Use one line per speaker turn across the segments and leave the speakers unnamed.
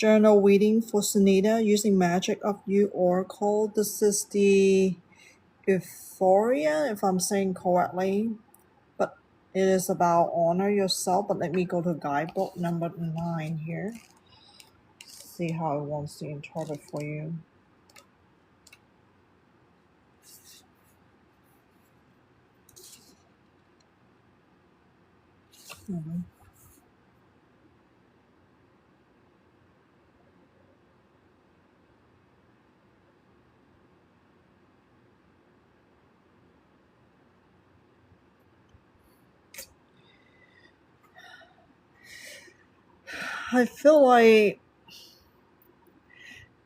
Journal reading for Sunita using Magic of You Oracle. This is the Euphoria, if I'm saying correctly, but it is about honor yourself. But let me go to guidebook number 9 here. See how it wants to interpret for you. I feel like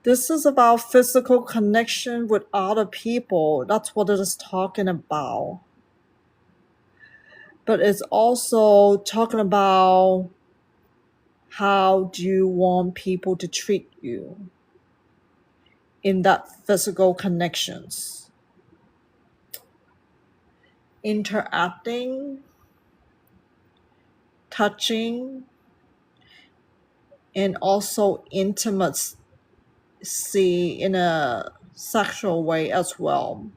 this is about physical connection with other people. That's what it is talking about. But it's also talking about how do you want people to treat you in that physical connections. Interacting, touching, and also intimacy in a sexual way as well.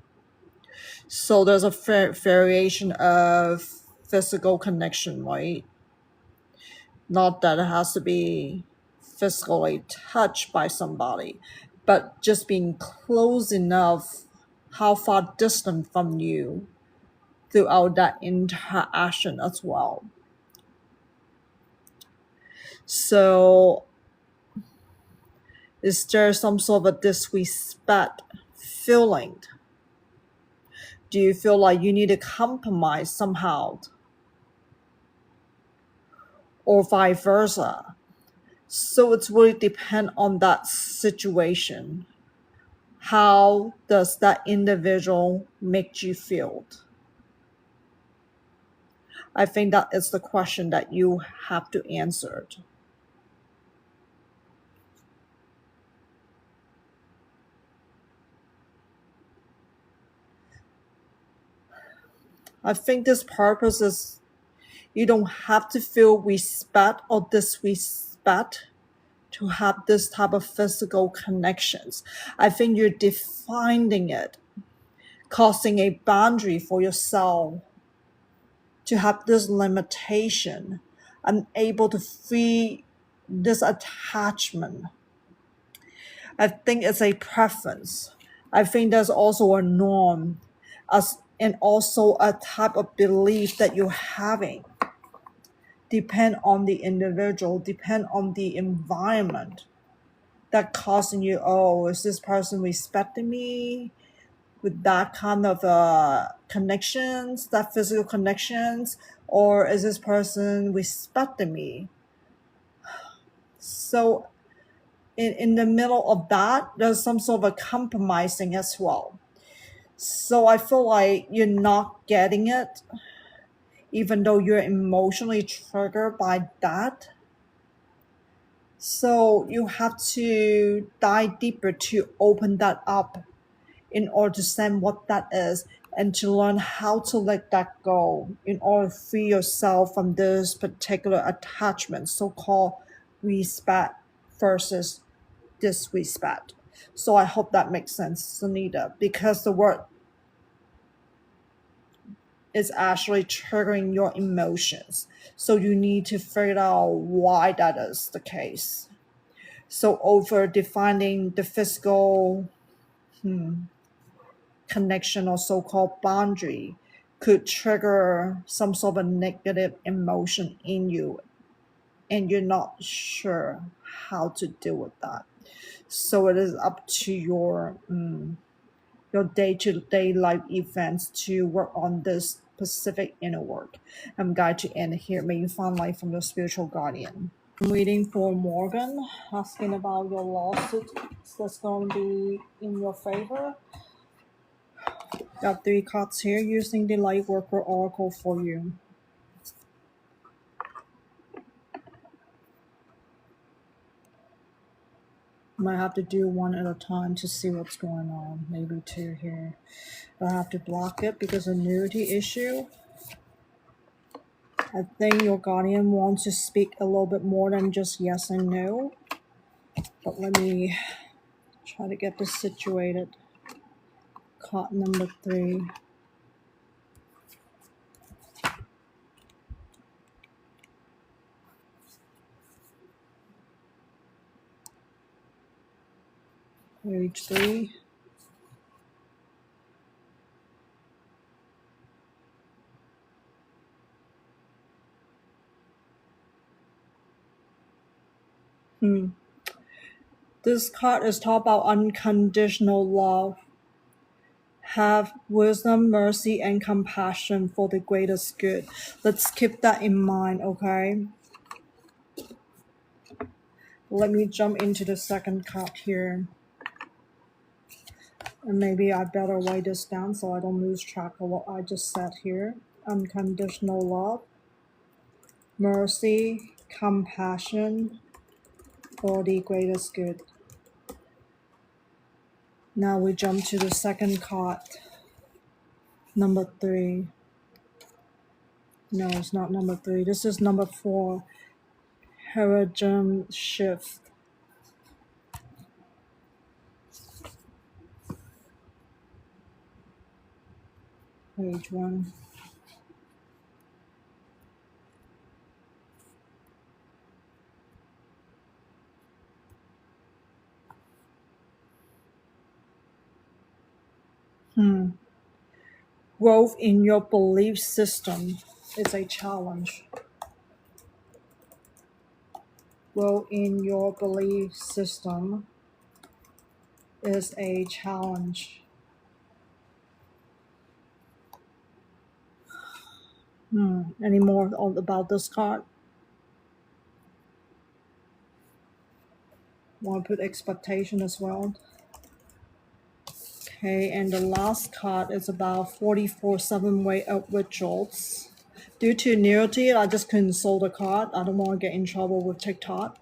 So there's a variation of physical connection, right? Not that it has to be physically touched by somebody, but just being close enough, how far distant from you throughout that interaction as well. So is there some sort of a disrespect feeling? Do you feel like you need to compromise somehow? Or vice versa? So it's really depend on that situation. How does that individual make you feel? I think that is the question that you have to answer. I think this purpose is you don't have to feel respect or disrespect to have this type of physical connections. I think you're defining it, causing a boundary for yourself to have this limitation, unable to free this attachment. I think it's a preference. I think there's also a norm and also a type of belief that you're having. Depend on the individual, depend on the environment that causing you, oh, is this person respecting me with that kind of connections, that physical connections, or is this person respecting me? So in the middle of that, there's some sort of a compromising as well. So I feel like you're not getting it, even though you're emotionally triggered by that. So you have to dive deeper to open that up in order to understand what that is and to learn how to let that go in order to free yourself from this particular attachment, so-called respect versus disrespect. So I hope that makes sense, Sunita, because the word is actually triggering your emotions. So you need to figure out why that is the case. So over defining the physical connection or so-called boundary could trigger some sort of negative emotion in you, and you're not sure how to deal with that. So it is up to your day-to-day life events to work on this specific inner work. I'm going to end here. May you find life from your spiritual guardian. I'm reading for Morgan, asking about your lawsuit that's going to be in your favor. Got 3 cards here using the lightworker oracle for you. Might have to do one at a time to see what's going on. Maybe 2 here. But I have to block it because of nudity issue. I think your guardian wants to speak a little bit more than just yes and no. But let me try to get this situated. Card number 3. Page 3. This card is talking about unconditional love. Have wisdom, mercy, and compassion for the greatest good. Let's keep that in mind, okay? Let me jump into the second card here. And maybe I better write this down so I don't lose track of what I just said here. Unconditional love, mercy, compassion for the greatest good. Now we jump to the second card. Number 3. No, it's not number 3. This is number 4. Paradigm shift. Page 1. Growth in your belief system is a challenge. Growth in your belief system is a challenge. Any more about this card? Want to put expectation as well? Okay, and the last card is about 44 7-way upward jolts. Due to nudity, I just couldn't sold the card. I don't want to get in trouble with TikTok.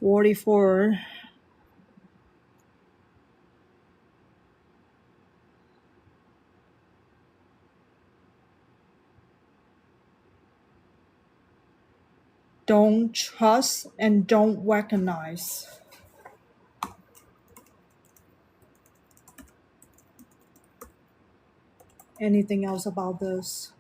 $44. Don't trust and don't recognize. Anything else about this?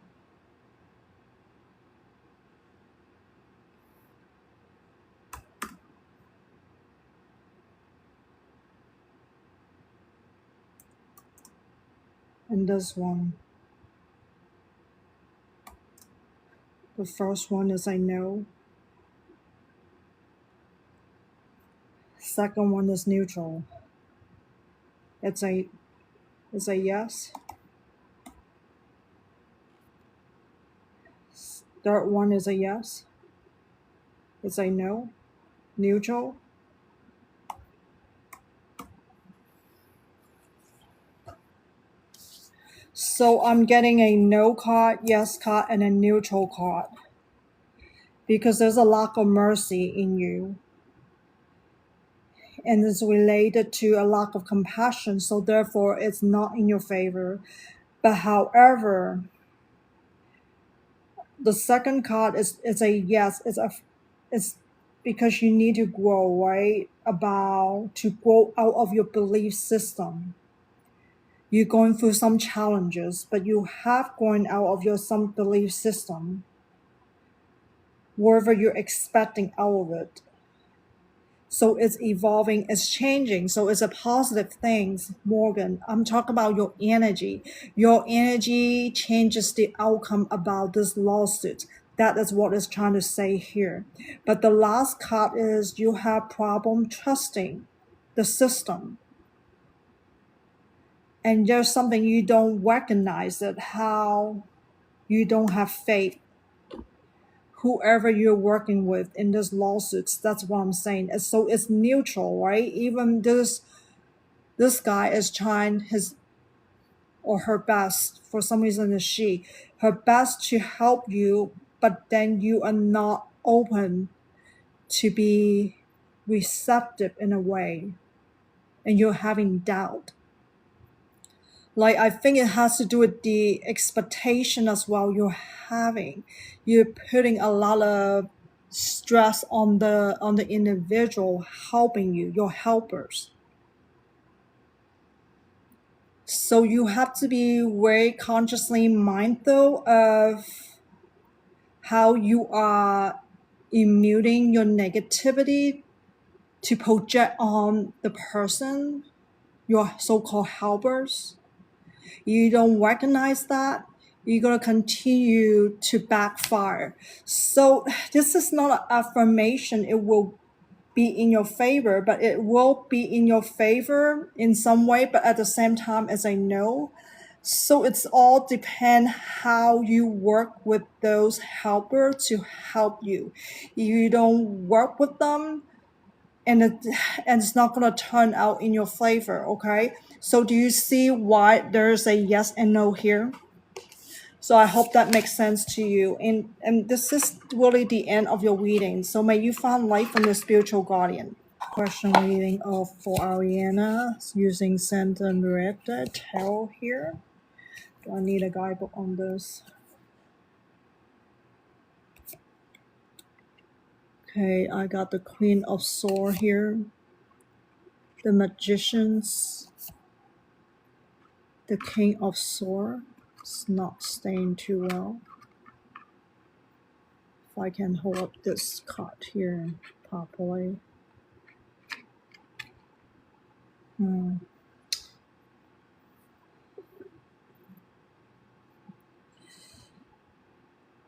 And this one. The first one is I know. Second one is neutral. It's a yes. Third one is a yes. It's a no. Neutral. So I'm getting a no card, yes card, and a neutral card. Because there's a lack of mercy in you. And it's related to a lack of compassion, so therefore it's not in your favor. But however, the second card is a yes. It's because you need to grow, right? To grow out of your belief system. You're going through some challenges, but you have gone out of your some belief system. Whatever you're expecting out of it. So it's evolving, it's changing. So it's a positive thing, Morgan. I'm talking about your energy. Your energy changes the outcome about this lawsuit. That is what it's trying to say here. But the last card is you have problem trusting the system. And there's something you don't recognize that how you don't have faith. Whoever you're working with in this lawsuits, that's what I'm saying. And so it's neutral, right? Even this guy is trying his or her best, for some reason is she, her best to help you, but then you are not open to be receptive in a way, and you're having doubt. Like, I think it has to do with the expectation as well you're having. You're putting a lot of stress on the individual helping you, your helpers. So you have to be very consciously mindful of how you are emitting your negativity to project on the person, your so-called helpers. You don't recognize that, you're going to continue to backfire. So this is not an affirmation it will be in your favor, but it will be in your favor in some way, but at the same time as I know. So it's all depend how you work with those helpers to help you. You don't work with them, and it's not going to turn out in your favor. Okay, so do you see why there's a yes and no here? So I hope that makes sense to you, and this is really the end of your reading. So may you find light from your spiritual guardian. Question reading of for Ariana using Santa Miretta Tarot here. Do I need a guidebook on this? Okay, I got the Queen of Swords here, the Magicians, the King of Swords. It's not staying too well. If I can hold up this card here properly.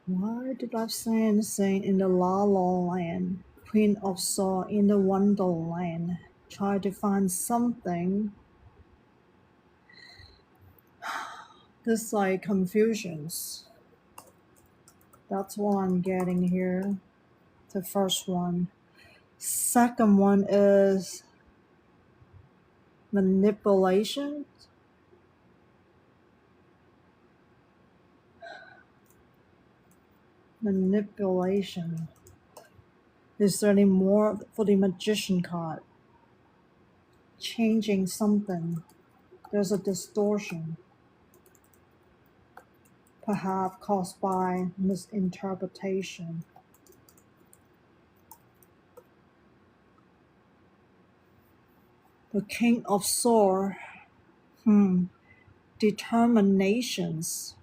Why did I say in the La La Land, Queen of Swords in the Wonderland? Try to find something. This like confusions. That's what I'm getting here. The first one. Second one is manipulation. Manipulation. Is there any more for the Magician card? Changing something. There's a distortion. Perhaps caused by misinterpretation. The King of Swords. Determinations.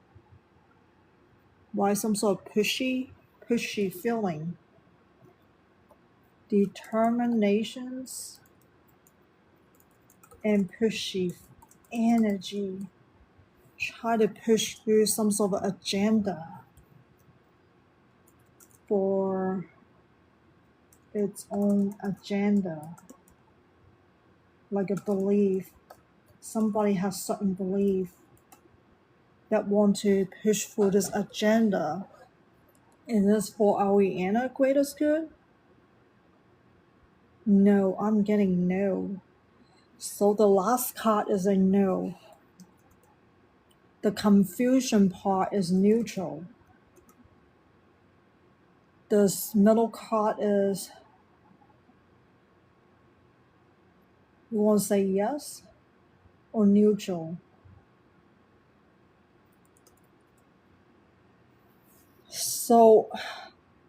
Why some sort of pushy feeling? Determinations and pushy energy. Try to push through some sort of agenda for its own agenda. Like a belief. Somebody has certain belief that want to push for this agenda. Is this for Ariana greatest good? No, I'm getting no. So the last card is a no. The confusion part is neutral. This middle card is, you want to say yes or neutral? So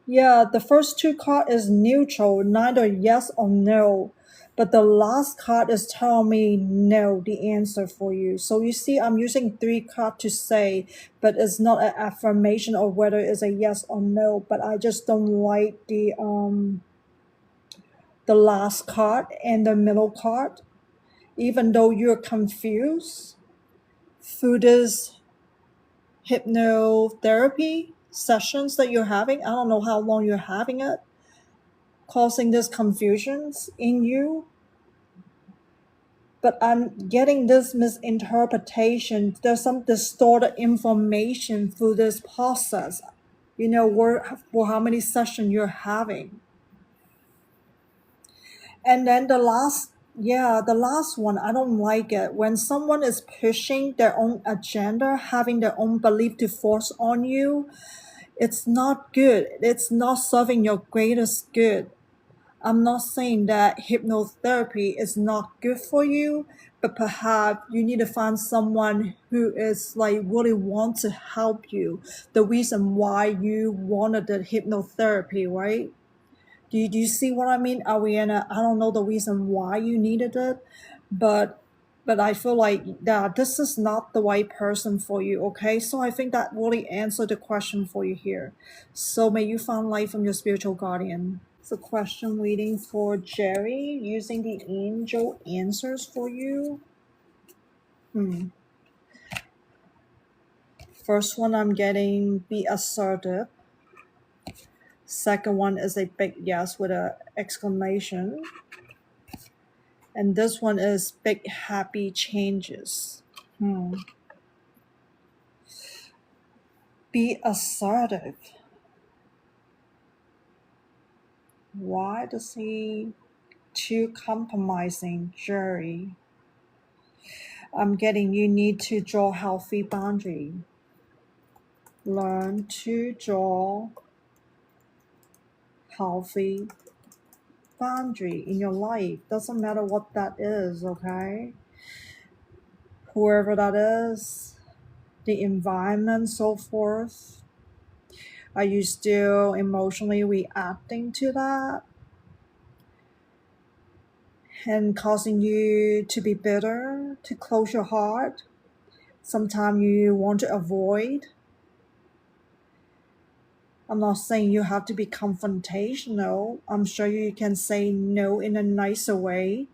yeah, the first two cards is neutral, neither yes or no. But the last card is telling me no, the answer for you. So you see, I'm using 3 cards to say, but it's not an affirmation or whether it's a yes or no. But I just don't like the last card and the middle card. Even though you're confused through this hypnotherapy sessions that you're having, I don't know how long you're having it, causing this confusions in you. But I'm getting this misinterpretation. There's some distorted information through this process. You know, for how many sessions you're having. And then the last one, I don't like it. When someone is pushing their own agenda, having their own belief to force on you, it's not good. It's not serving your greatest good. I'm not saying that hypnotherapy is not good for you, but perhaps you need to find someone who is like really want to help you. The reason why you wanted the hypnotherapy, right? Do you see what I mean, Ariana? I don't know the reason why you needed it, but I feel like that this is not the right person for you, okay? So I think that really answered the question for you here. So may you find light from your spiritual guardian. So question reading for Jerry using the angel answers for you. First one I'm getting, be assertive. Second one is a big yes with an exclamation. And this one is big happy changes. Be assertive. Why does he too compromising, Jerry? I'm getting you need to draw healthy boundary. Learn to draw healthy boundary in your life. Doesn't matter what that is, okay? Whoever that is, the environment, so forth. Are you still emotionally reacting to that and causing you to be bitter, to close your heart? Sometimes you want to avoid. I'm not saying you have to be confrontational. I'm sure you can say no in a nicer way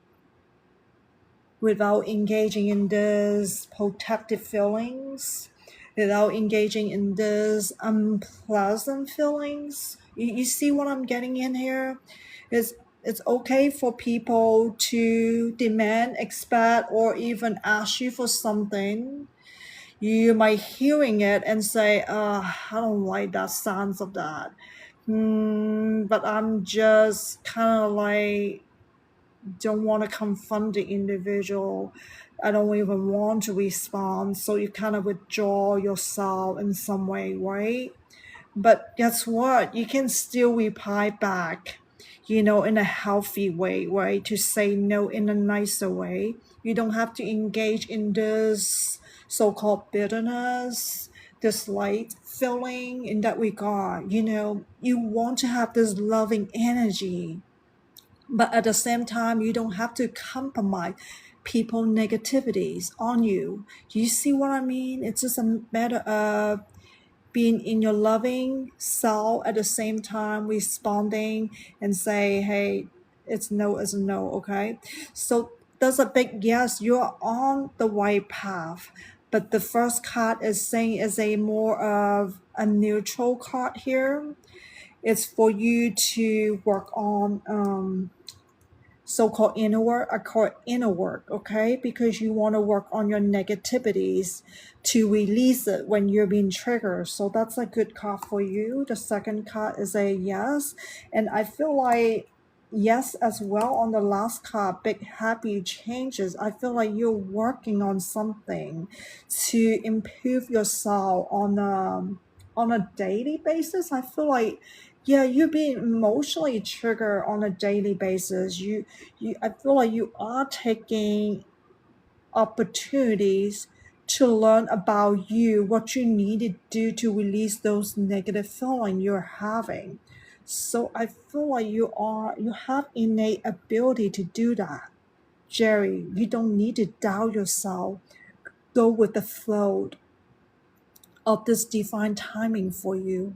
without engaging in this protective feelings, without engaging in this unpleasant feelings. You see what I'm getting in here? It's okay for people to demand, expect, or even ask you for something. You might hearing it and say, I don't like that sounds of that. But I'm just kind of like don't want to confront the individual. I don't even want to respond. So you kind of withdraw yourself in some way, right? But guess what? You can still reply back, in a healthy way, right? To say no in a nicer way. You don't have to engage in this so-called bitterness, dislike feeling in that regard. You want to have this loving energy, but at the same time, you don't have to compromise people negativities on you. Do you see what I mean? It's just a matter of being in your loving self at the same time responding and say, hey, it's no is a no, okay? So that's a big yes, you're on the right path. But the first card is saying is a more of a neutral card here. It's for you to work on so-called inner work. I call it inner work, okay? Because you want to work on your negativities to release it when you're being triggered. So that's a good card for you. The second card is a yes. And I feel like yes as well on the last card, big happy changes. I feel like you're working on something to improve yourself on a daily basis. I feel like yeah, you're being emotionally triggered on a daily basis. I feel like you are taking opportunities to learn about you, what you need to do to release those negative feelings you're having. So I feel like you have innate ability to do that. Jerry, you don't need to doubt yourself. Go with the flow of this divine timing for you.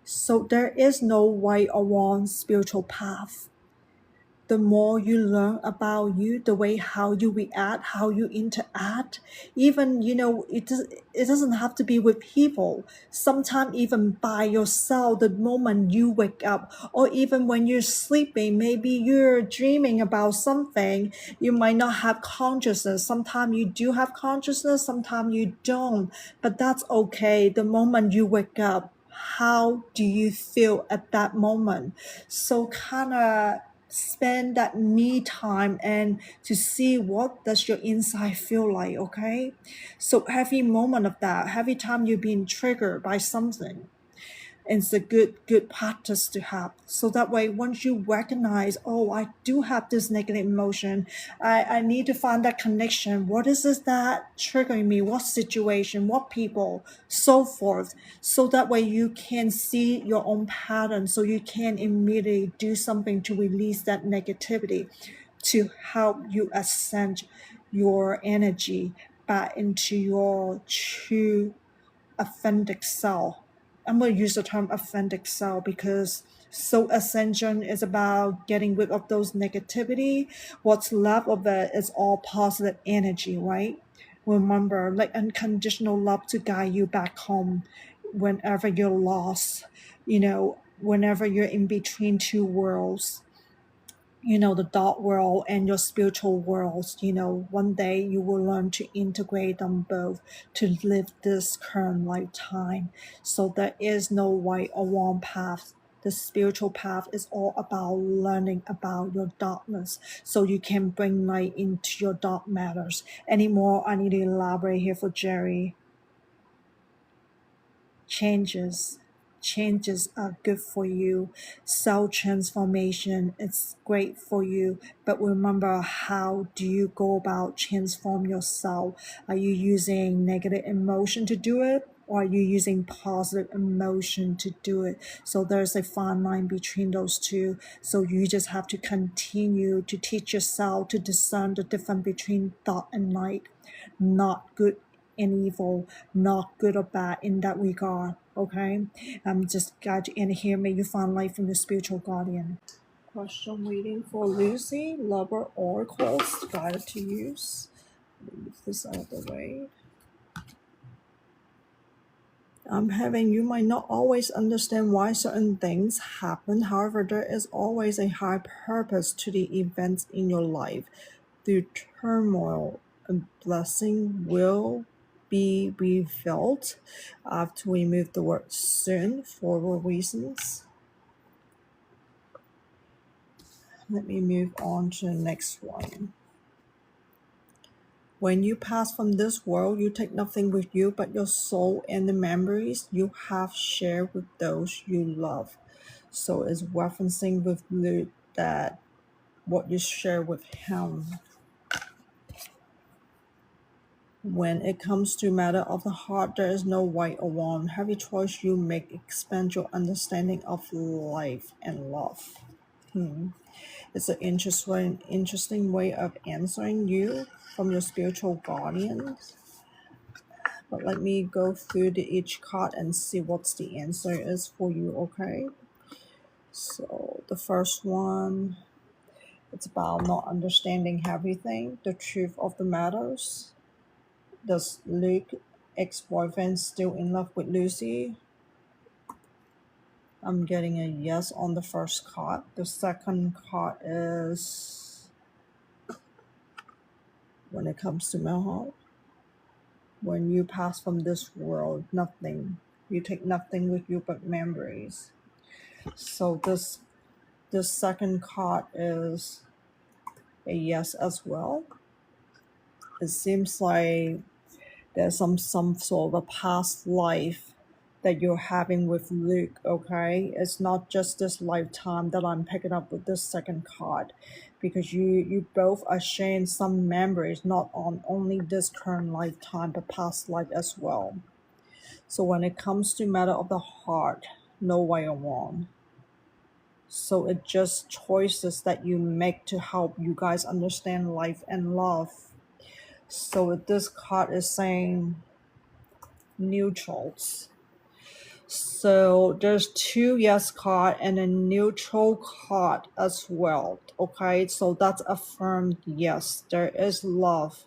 So there is no right or wrong spiritual path. The more you learn about you, the way how you react, how you interact, even, it doesn't have to be with people. Sometimes even by yourself, the moment you wake up, or even when you're sleeping, maybe you're dreaming about something, you might not have consciousness. Sometimes you do have consciousness, sometimes you don't, but that's okay. The moment you wake up, how do you feel at that moment? So kind of spend that me time and to see what does your inside feel like, okay? So every moment of that, every time you're being triggered by something, It's a good practice to have. So that way, once you recognize, oh, I do have this negative emotion, I need to find that connection. What is this that triggering me? What situation? What people? So forth. So that way you can see your own pattern. So you can immediately do something to release that negativity, to help you ascend your energy back into your true authentic self. I'm going to use the term authentic self because soul ascension is about getting rid of those negativity. What's left of it is all positive energy, right? Remember, like unconditional love to guide you back home whenever you're lost, whenever you're in between two worlds, the dark world and your spiritual worlds. One day you will learn to integrate them both to live this current lifetime. So there is no right or wrong path. The spiritual path is all about learning about your darkness so you can bring light into your dark matters. Any more I need to elaborate here for Jerry? Changes are good for you. Cell transformation is great for you, but remember, how do you go about transform your cell? Are you using negative emotion to do it, or are you using positive emotion to do it? So there's a fine line between those two. So you just have to continue to teach yourself to discern the difference between thought and light, not good and evil, not good or bad in that regard. Okay, I'm just glad you in here. May you find life from the spiritual guardian. Question reading for Lucy, lover oracles guided to use. Move this out of the way. I'm having, you might not always understand why certain things happen. However, there is always a high purpose to the events in your life. Through turmoil, a blessing will be revealed. I have to remove the word soon for reasons. Let me move on to the next one. When you pass from this world, you take nothing with you but your soul and the memories you have shared with those you love. So it's referencing with Luke that what you share with him. When it comes to matter of the heart, there is no right or wrong. Every choice you make expands your understanding of life and love. It's an interesting way of answering you from your spiritual guardians. But let me go through each card and see what's the answer is for you, okay? So the first one, it's about not understanding everything, the truth of the matters. Does Luke, ex-boyfriend, still in love with Lucy? I'm getting a yes on the first card. The second card is, when it comes to Melhoff, when you pass from this world, nothing. You take nothing with you but memories. So this second card is a yes as well. It seems like there's some sort of a past life that you're having with Luke, okay? It's not just this lifetime that I'm picking up with this second card, because you both are sharing some memories, not on only this current lifetime, but past life as well. So when it comes to matter of the heart, no right or wrong. So it's just choices that you make to help you guys understand life and love. So this card is saying neutrals. So there's two yes card and a neutral card as well. Okay, so that's affirmed yes, there is love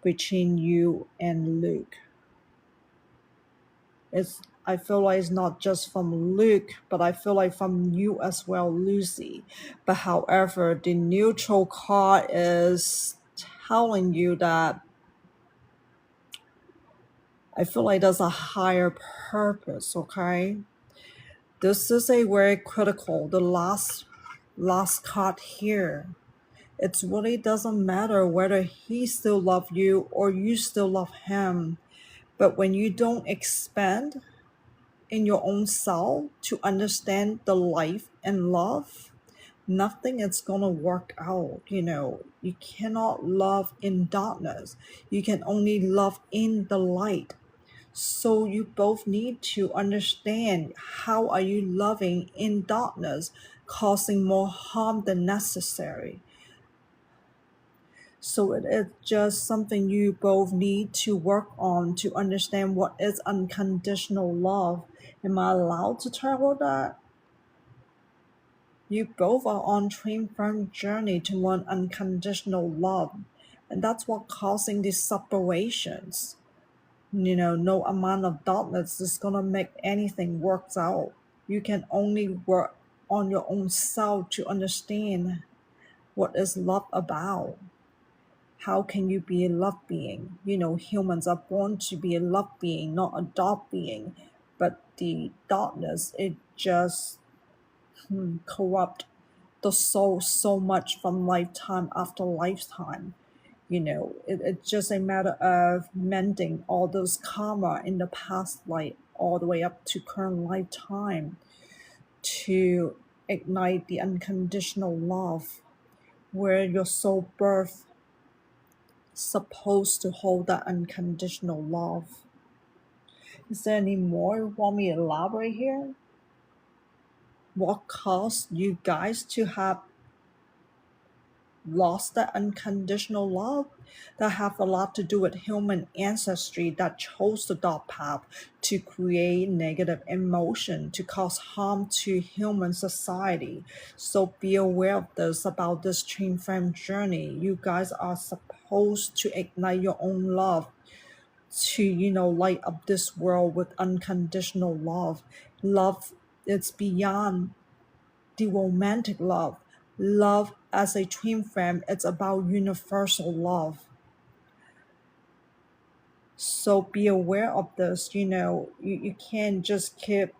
between you and Luke. I feel like it's not just from Luke, but I feel like from you as well, Lucy. But however, the neutral card is telling you that I feel like there's a higher purpose, okay? This is a very critical, the last card here. It really doesn't matter whether he still loves you or you still love him. But when you don't expand, in your own self to understand the life and love, nothing is gonna work out. You cannot love in darkness. You can only love in the light. So you both need to understand, how are you loving in darkness, causing more harm than necessary. So it is just something you both need to work on to understand what is unconditional love. Am I allowed to tell that? You both are on twin flame journey to learn unconditional love, and that's what causing these separations. No amount of darkness is gonna make anything works out. You can only work on your own self to understand what is love about. How can you be a love being? Humans are born to be a love being, not a dark being. But the darkness, it just corrupt the soul so much from lifetime after lifetime. It's just a matter of mending all those karma in the past life all the way up to current lifetime to ignite the unconditional love where your soul birth supposed to hold that unconditional love. Is there any more you want me to elaborate here? What caused you guys to have lost that unconditional love? That have a lot to do with human ancestry that chose the dark path to create negative emotion, to cause harm to human society. So be aware of this, about this twin flame journey. You guys are supposed to ignite your own love to light up this world with unconditional love. Love, it's beyond the romantic love. Love as a twin flame, it's about universal love. So be aware of this. You can't just keep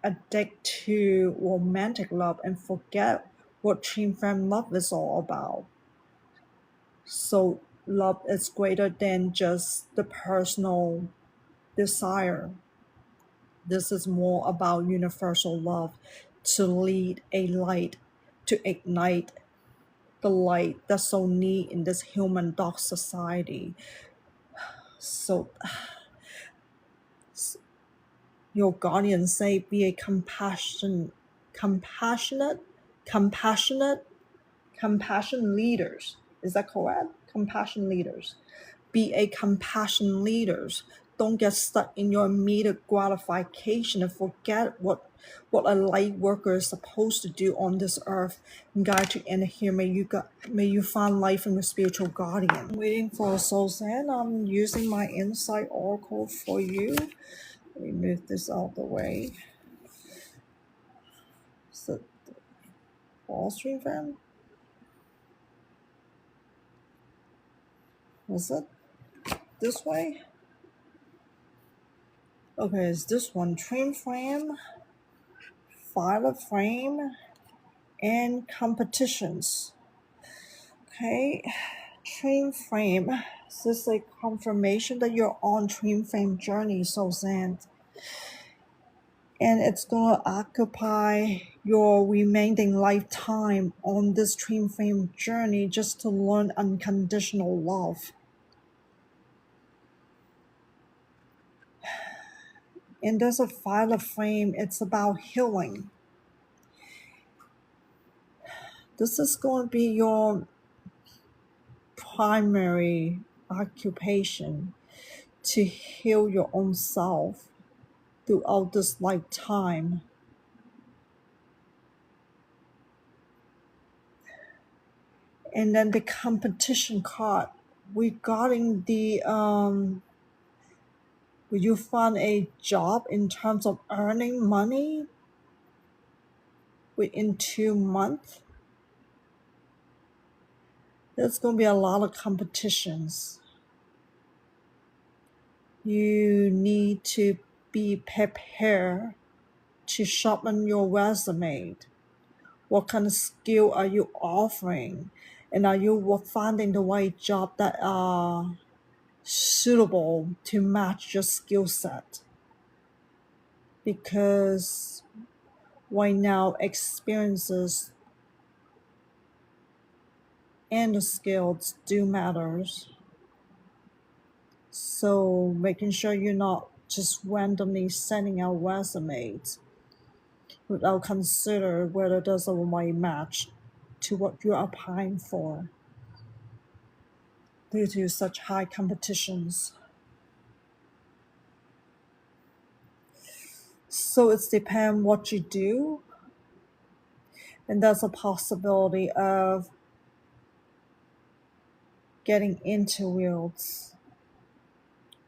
addicted to romantic love and forget what twin flame love is all about. So love is greater than just the personal desire. This is more about universal love, to lead a light, to ignite the light that's so neat in this human dark society. So your guardians say, be a compassionate, compassion leaders. Is that correct? Compassion leaders. Be a compassion leaders. Don't get stuck in your immediate gratification and forget what a light worker is supposed to do on this earth. Guide to end here. May you find life in your spiritual guardian. I'm waiting for Sousan. I'm using my insight oracle for you. Let me move this out of the way. So, Wall Street fan? Was it this way? Okay, it's this one. Twin flame, fire flame, and competitions. Okay, twin flame. This is a confirmation that you're on twin flame journey, Sousan. And it's gonna occupy your remaining lifetime on this twin flame journey just to learn unconditional love. And there's a fire flame, it's about healing. This is going to be your primary occupation, to heal your own self throughout this lifetime. And then the competition card regarding the will you find a job in terms of earning money within 2 months? There's going to be a lot of competitions. You need to be prepared to sharpen your resume. What kind of skill are you offering? And are you finding the right job that are suitable to match your skill set? because right now experiences and the skills do matters. So making sure you're not just randomly sending out resumes without consider whether there's a right match to what you're applying for due to such high competitions. So it's depend what you do, and there's a possibility of getting interviews.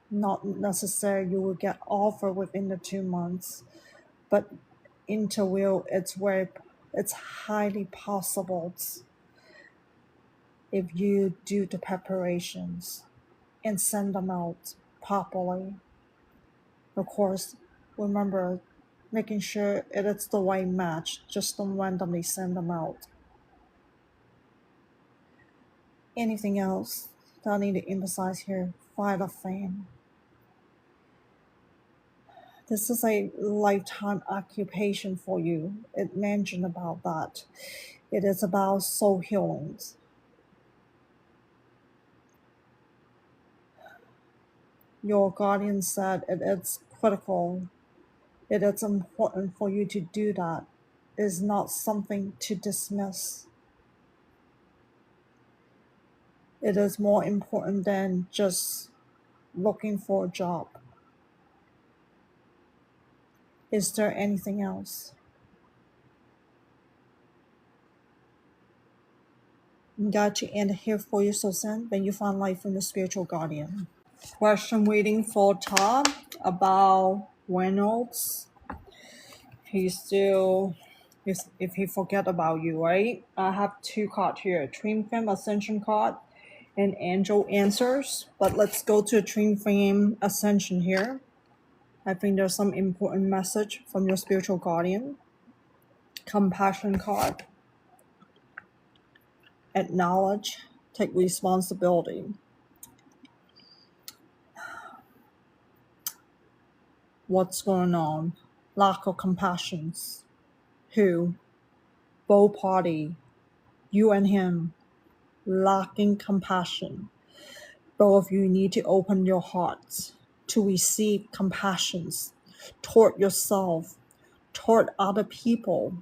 Not necessarily you will get offer within the 2 months, but interview it's highly possible if you do the preparations and send them out properly. Of course, remember making sure it's the right match. Just don't randomly send them out. Anything else that I need to emphasize here? Fire of fame. This is a lifetime occupation for you. It mentioned about that. It is about soul healing. Your guardian said it is critical. It is important for you to do that. It is not something to dismiss. It is more important than just looking for a job. Is there anything else? I'm glad to end here for you, Sousan, when you find life from the spiritual guardian. Question waiting for Tom about Reynolds. If he forget about you, right? I have 2 cards here, Twin Flame Ascension card and Angel Answers. But let's go to Twin Flame Ascension here. I think there's some important message from your spiritual guardian. Compassion card. Acknowledge, take responsibility. What's going on? Lack of compassion. Who? Both party. You and him. Lacking compassion. Both of you need to open your hearts to receive compassion toward yourself, toward other people,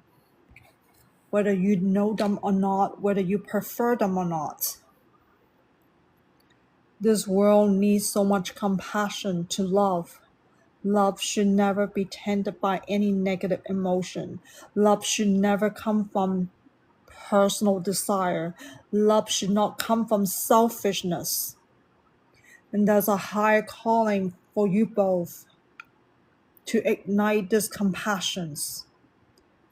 whether you know them or not, whether you prefer them or not. This world needs so much compassion to love. Love should never be tainted by any negative emotion. Love should never come from personal desire. Love should not come from selfishness. And there's a higher calling for you both to ignite this compassion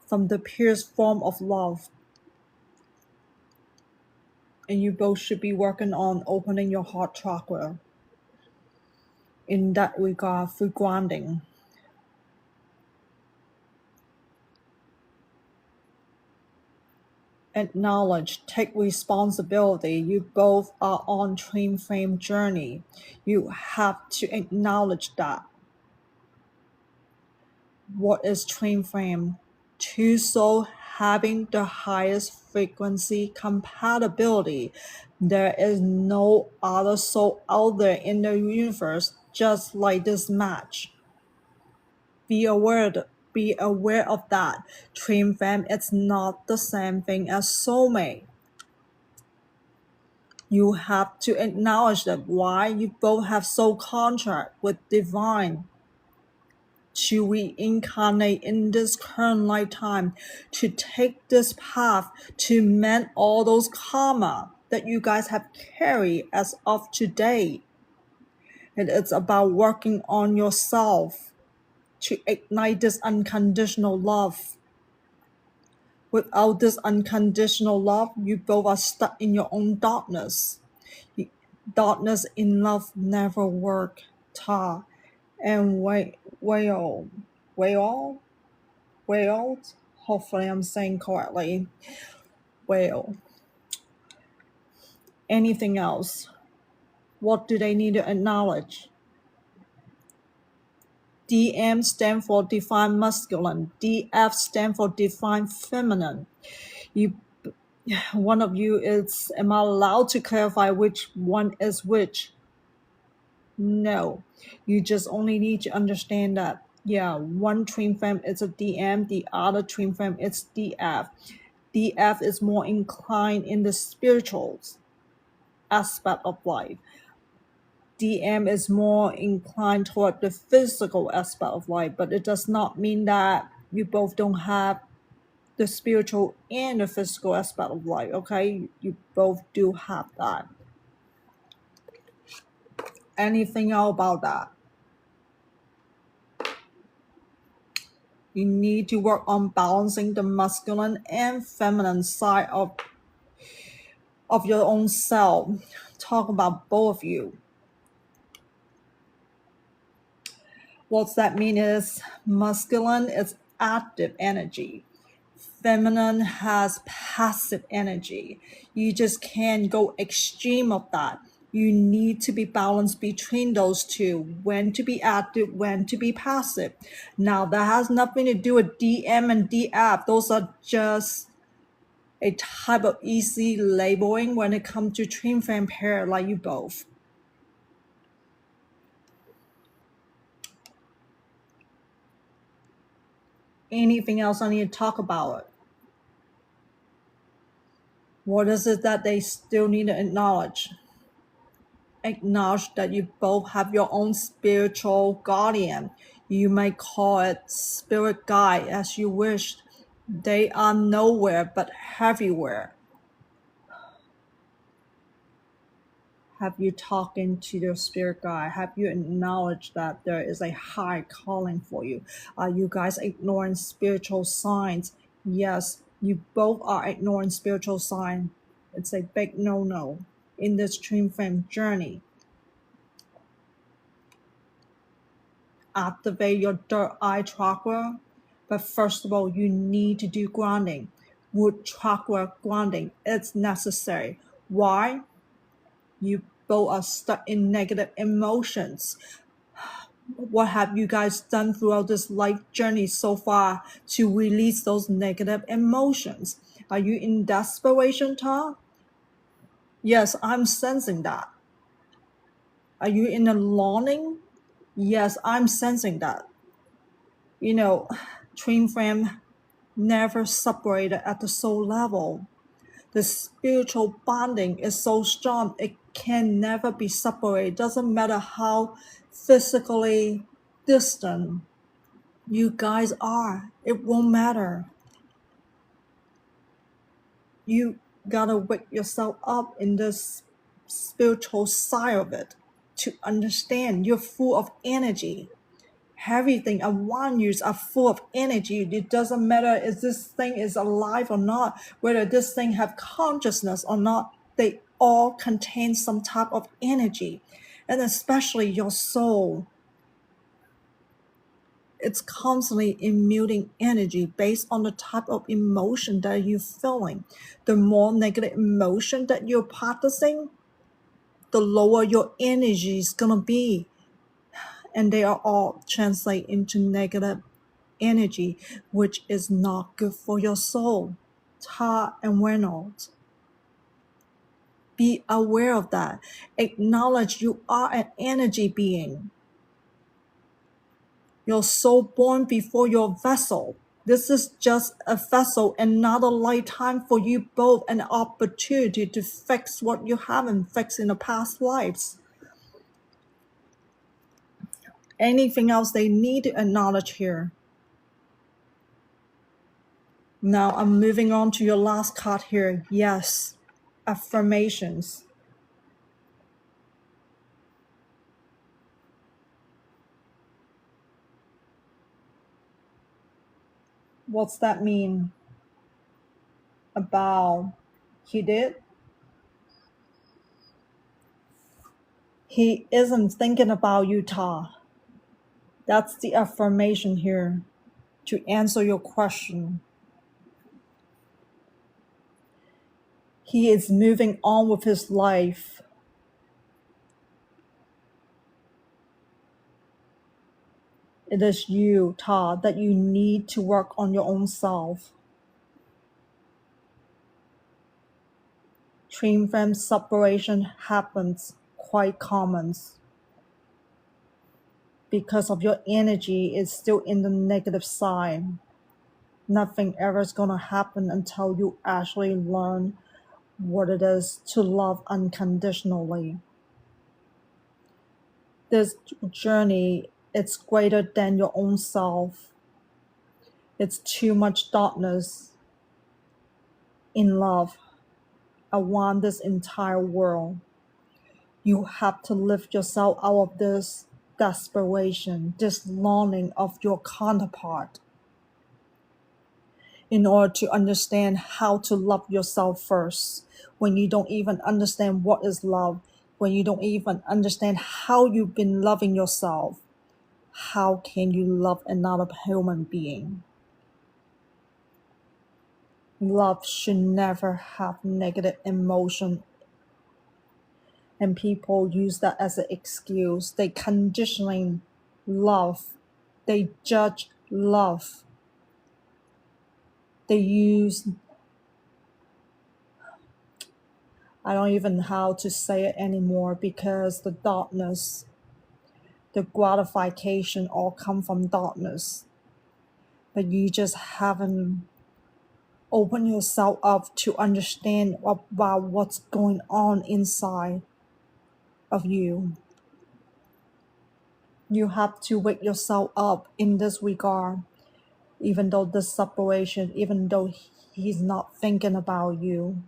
from the purest form of love. And you both should be working on opening your heart chakra in that regard through grounding. Acknowledge, take responsibility. You both are on twin flame journey. You have to acknowledge that. What is twin flame? Two souls having the highest frequency compatibility. There is no other soul out there in the universe just like this match. Be aware of that. Twin flame is not the same thing as soulmate. You have to acknowledge that why you both have soul contract with divine to reincarnate in this current lifetime, to take this path to mend all those karma that you guys have carried as of today. And it's about working on yourself to ignite this unconditional love. Without this unconditional love, you both are stuck in your own darkness. Darkness in love never work. Ta and whale. Hopefully I'm saying correctly. Whale. Anything else? What do they need to acknowledge? DM stand for divine masculine. DF stand for divine feminine. One of you is, am I allowed to clarify which one is which? No. You just only need to understand that, yeah, one twin flame is a DM, the other twin flame is DF. DF is more inclined in the spiritual aspect of life. DM is more inclined toward the physical aspect of life, but it does not mean that you both don't have the spiritual and the physical aspect of life, okay? You both do have that. Anything else about that? You need to work on balancing the masculine and feminine side of your own self. Talk about both of you. What that mean is masculine is active energy. Feminine has passive energy. You just can't go extreme of that. You need to be balanced between those two, when to be active, when to be passive. Now, that has nothing to do with DM and DF. Those are just a type of easy labeling when it comes to twin flame pair like you both. Anything else I need to talk about? What is it that they still need to acknowledge? Acknowledge that you both have your own spiritual guardian. You may call it spirit guide as you wish. They are nowhere but everywhere. Have you talking to your spirit guide? Have you acknowledged that there is a high calling for you? Are you guys ignoring spiritual signs? Yes, you both are ignoring spiritual signs. It's a big no-no in this twin flame journey. Activate your third eye chakra, but first of all, you need to do grounding. Root chakra grounding is necessary. Why? You both are stuck in negative emotions. What have you guys done throughout this life journey so far to release those negative emotions? Are you in desperation, Tom? Yes, I'm sensing that. Are you in a longing? Yes, I'm sensing that. You know, twin flame never separated at the soul level. The spiritual bonding is so strong, it can never be separated. Doesn't matter how physically distant you guys are, it won't matter. You gotta wake yourself up in this spiritual side of it to understand you're full of energy. Everything around you are full of energy. It doesn't matter if this thing is alive or not, whether this thing have consciousness or not, they all contain some type of energy. And especially your soul, it's constantly emitting energy based on the type of emotion that you're feeling. The more negative emotion that you're practicing, the lower your energy is gonna be. And they are all translate into negative energy, which is not good for your soul. Ta and Reynolds. Be aware of that. Acknowledge you are an energy being. Your soul born before your vessel. This is just a vessel, another lifetime for you both, an opportunity to fix what you haven't fixed in the past lives. Anything else they need to acknowledge here? Now I'm moving on to your last card here. Yes, affirmations. What's that mean? About he did? He isn't thinking about Utah. That's the affirmation here to answer your question. He is moving on with his life. It is you, Ta, that you need to work on your own self. Twin flame separation happens quite common because of your energy is still in the negative side. Nothing ever is going to happen until you actually learn what it is to love unconditionally. This journey, it's greater than your own self. It's too much darkness in love around this entire world. You have to lift yourself out of this desperation, this longing of your counterpart, in order to understand how to love yourself first. When you don't even understand what is love, when you don't even understand how you've been loving yourself, how can you love another human being? Love should never have negative emotion, and people use that as an excuse. They conditioning love. They judge love. They use, I don't even know how to say it anymore, because the darkness, the gratification all come from darkness. But you just haven't opened yourself up to understand about what's going on inside of you. You have to wake yourself up in this regard, even though this separation, even though he's not thinking about you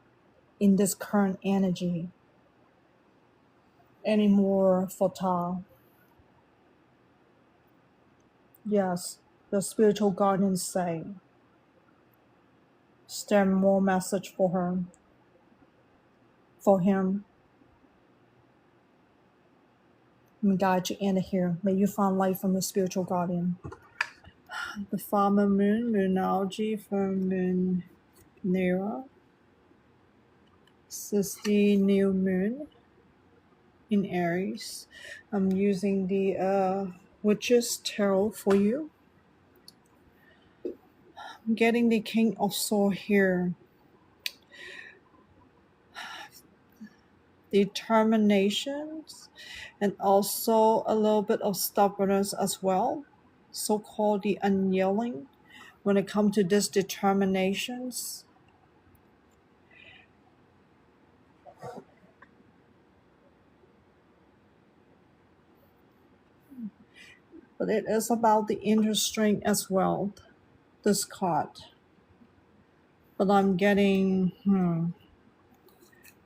in this current energy anymore for Ta. Yes, the spiritual guardians say, stand more message for her, for him. Let me guide you in here. May you find light from the spiritual guardian. The farmer moon, moonology from Munira. This is the new moon in Aries. I'm using the Witch's Tarot for you. I'm getting the King of Swords here. Determinations, and also a little bit of stubbornness as well, so-called the unyielding when it comes to these determinations. But it is about the inner strength as well, this card. But I'm getting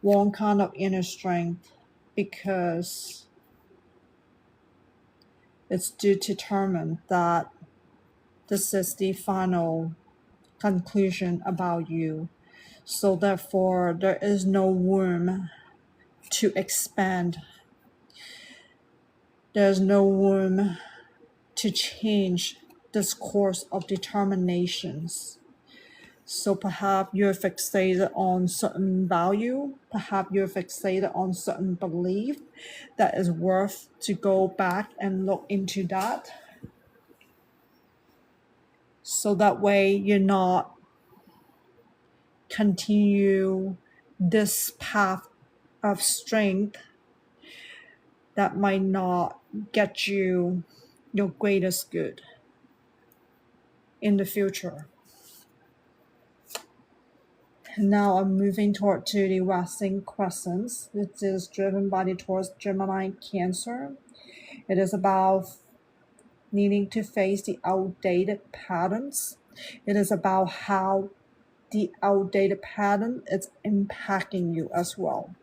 one kind of inner strength, because it's determined that this is the final conclusion about you. So therefore, there is no room to expand. There's no room to change this course of determinations. So perhaps you're fixated on certain value, perhaps you're fixated on certain belief that is worth to go back and look into that. So that way you're not continue this path of strength that might not get you your greatest good in the future. Now I'm moving toward to the waxing crescents. This is driven by the Taurus, Gemini, Cancer. It is about needing to face the outdated patterns. It is about how the outdated pattern is impacting you as well.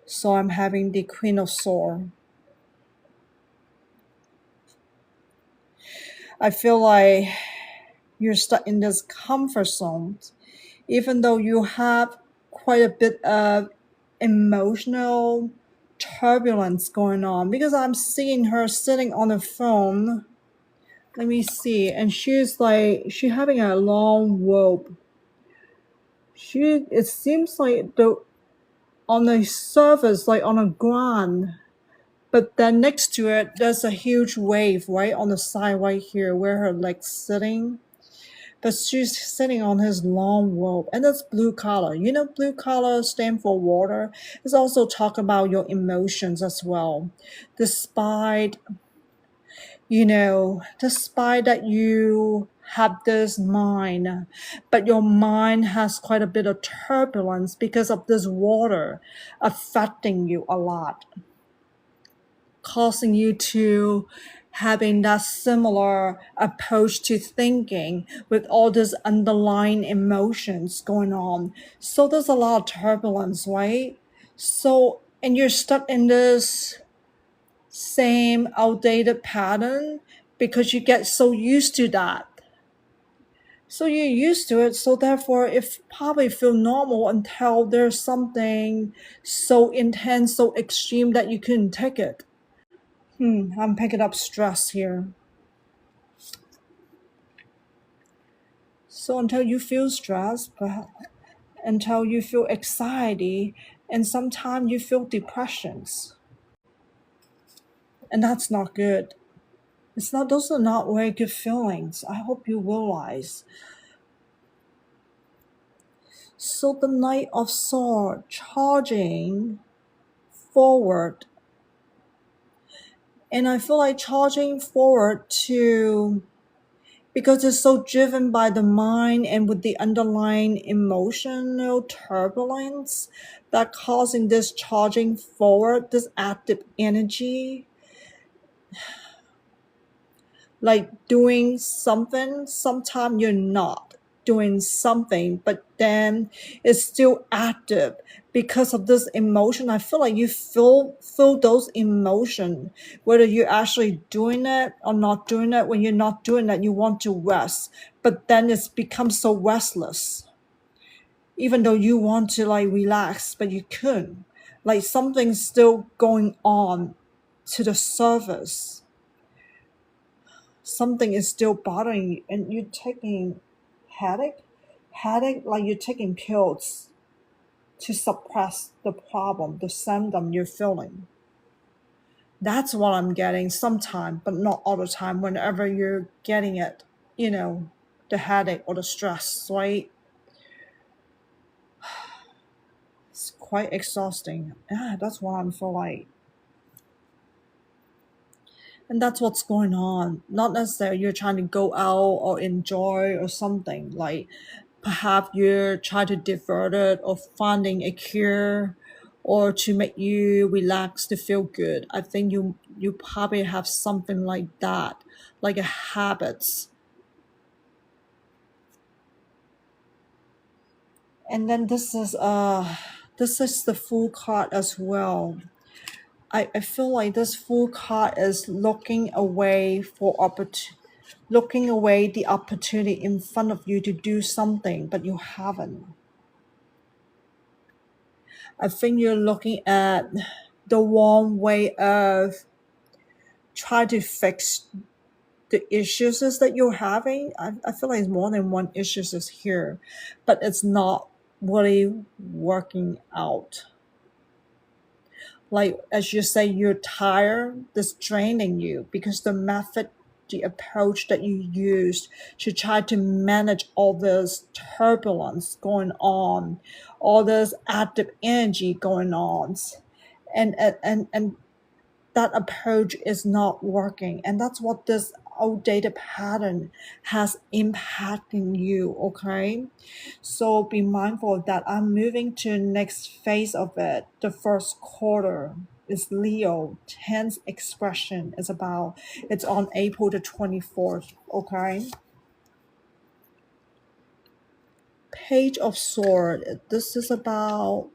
So I'm having the Queen of Swords. I feel like you're stuck in this comfort zone, even though you have quite a bit of emotional turbulence going on, because I'm seeing her sitting on the phone. Let me see. And she's having a long rope. It seems like on the surface, like on the ground, But then next to it, there's a huge wave right on the side right here where her leg's sitting. But she's sitting on his long robe, and that's blue collar. You know, blue collar stand for water. It's also talk about your emotions as well. Despite, despite that you have this mind, but your mind has quite a bit of turbulence because of this water affecting you a lot, causing you to having that similar approach to thinking with all these underlying emotions going on. So there's a lot of turbulence, right? So, and you're stuck in this same outdated pattern because you get so used to that. So you're used to it, so therefore it probably feel normal until there's something so intense, so extreme that you couldn't take it. I'm picking up stress here. So until you feel stress, until you feel anxiety, and sometimes you feel depressions. And that's not good. Those are not very good feelings. I hope you realize. So the Knight of Swords charging forward. And I feel like charging forward to, because it's so driven by the mind and with the underlying emotional turbulence that causing this charging forward, this active energy, like doing something. Sometimes you're not doing something, but then it's still active because of this emotion. I feel like you feel those emotions, whether you're actually doing it or not doing it. When you're not doing it, you want to rest, but then it's become so restless, even though you want to like relax, but you couldn't. Like something's still going on to the surface. Something is still bothering you, and you're taking headache, like you're taking pills to suppress the problem, the symptom you're feeling. That's what I'm getting sometimes, but not all the time. Whenever you're getting it, the headache or the stress, right? It's quite exhausting. Yeah, that's what I'm feel like. And that's what's going on. Not necessarily you're trying to go out or enjoy or something. Like perhaps you're trying to divert it or finding a cure or to make you relax to feel good. I think you probably have something like that, like a habits. And then this is the full card as well. I feel like this full card is looking away the opportunity in front of you to do something, but you haven't. I think you're looking at the wrong way of try to fix the issues is that you're having. I feel like it's more than one issues is here, but it's not really working out. Like as you say, you're tired, this draining you because the approach that you used to try to manage all this turbulence going on, all this active energy going on, and that approach is not working, and that's what this outdated pattern has impacting you. Okay, so be mindful of that. I'm moving to the next phase of it. The first quarter is Leo. Tense expression is about, it's on April the 24th. Okay, Page of Sword. This is about,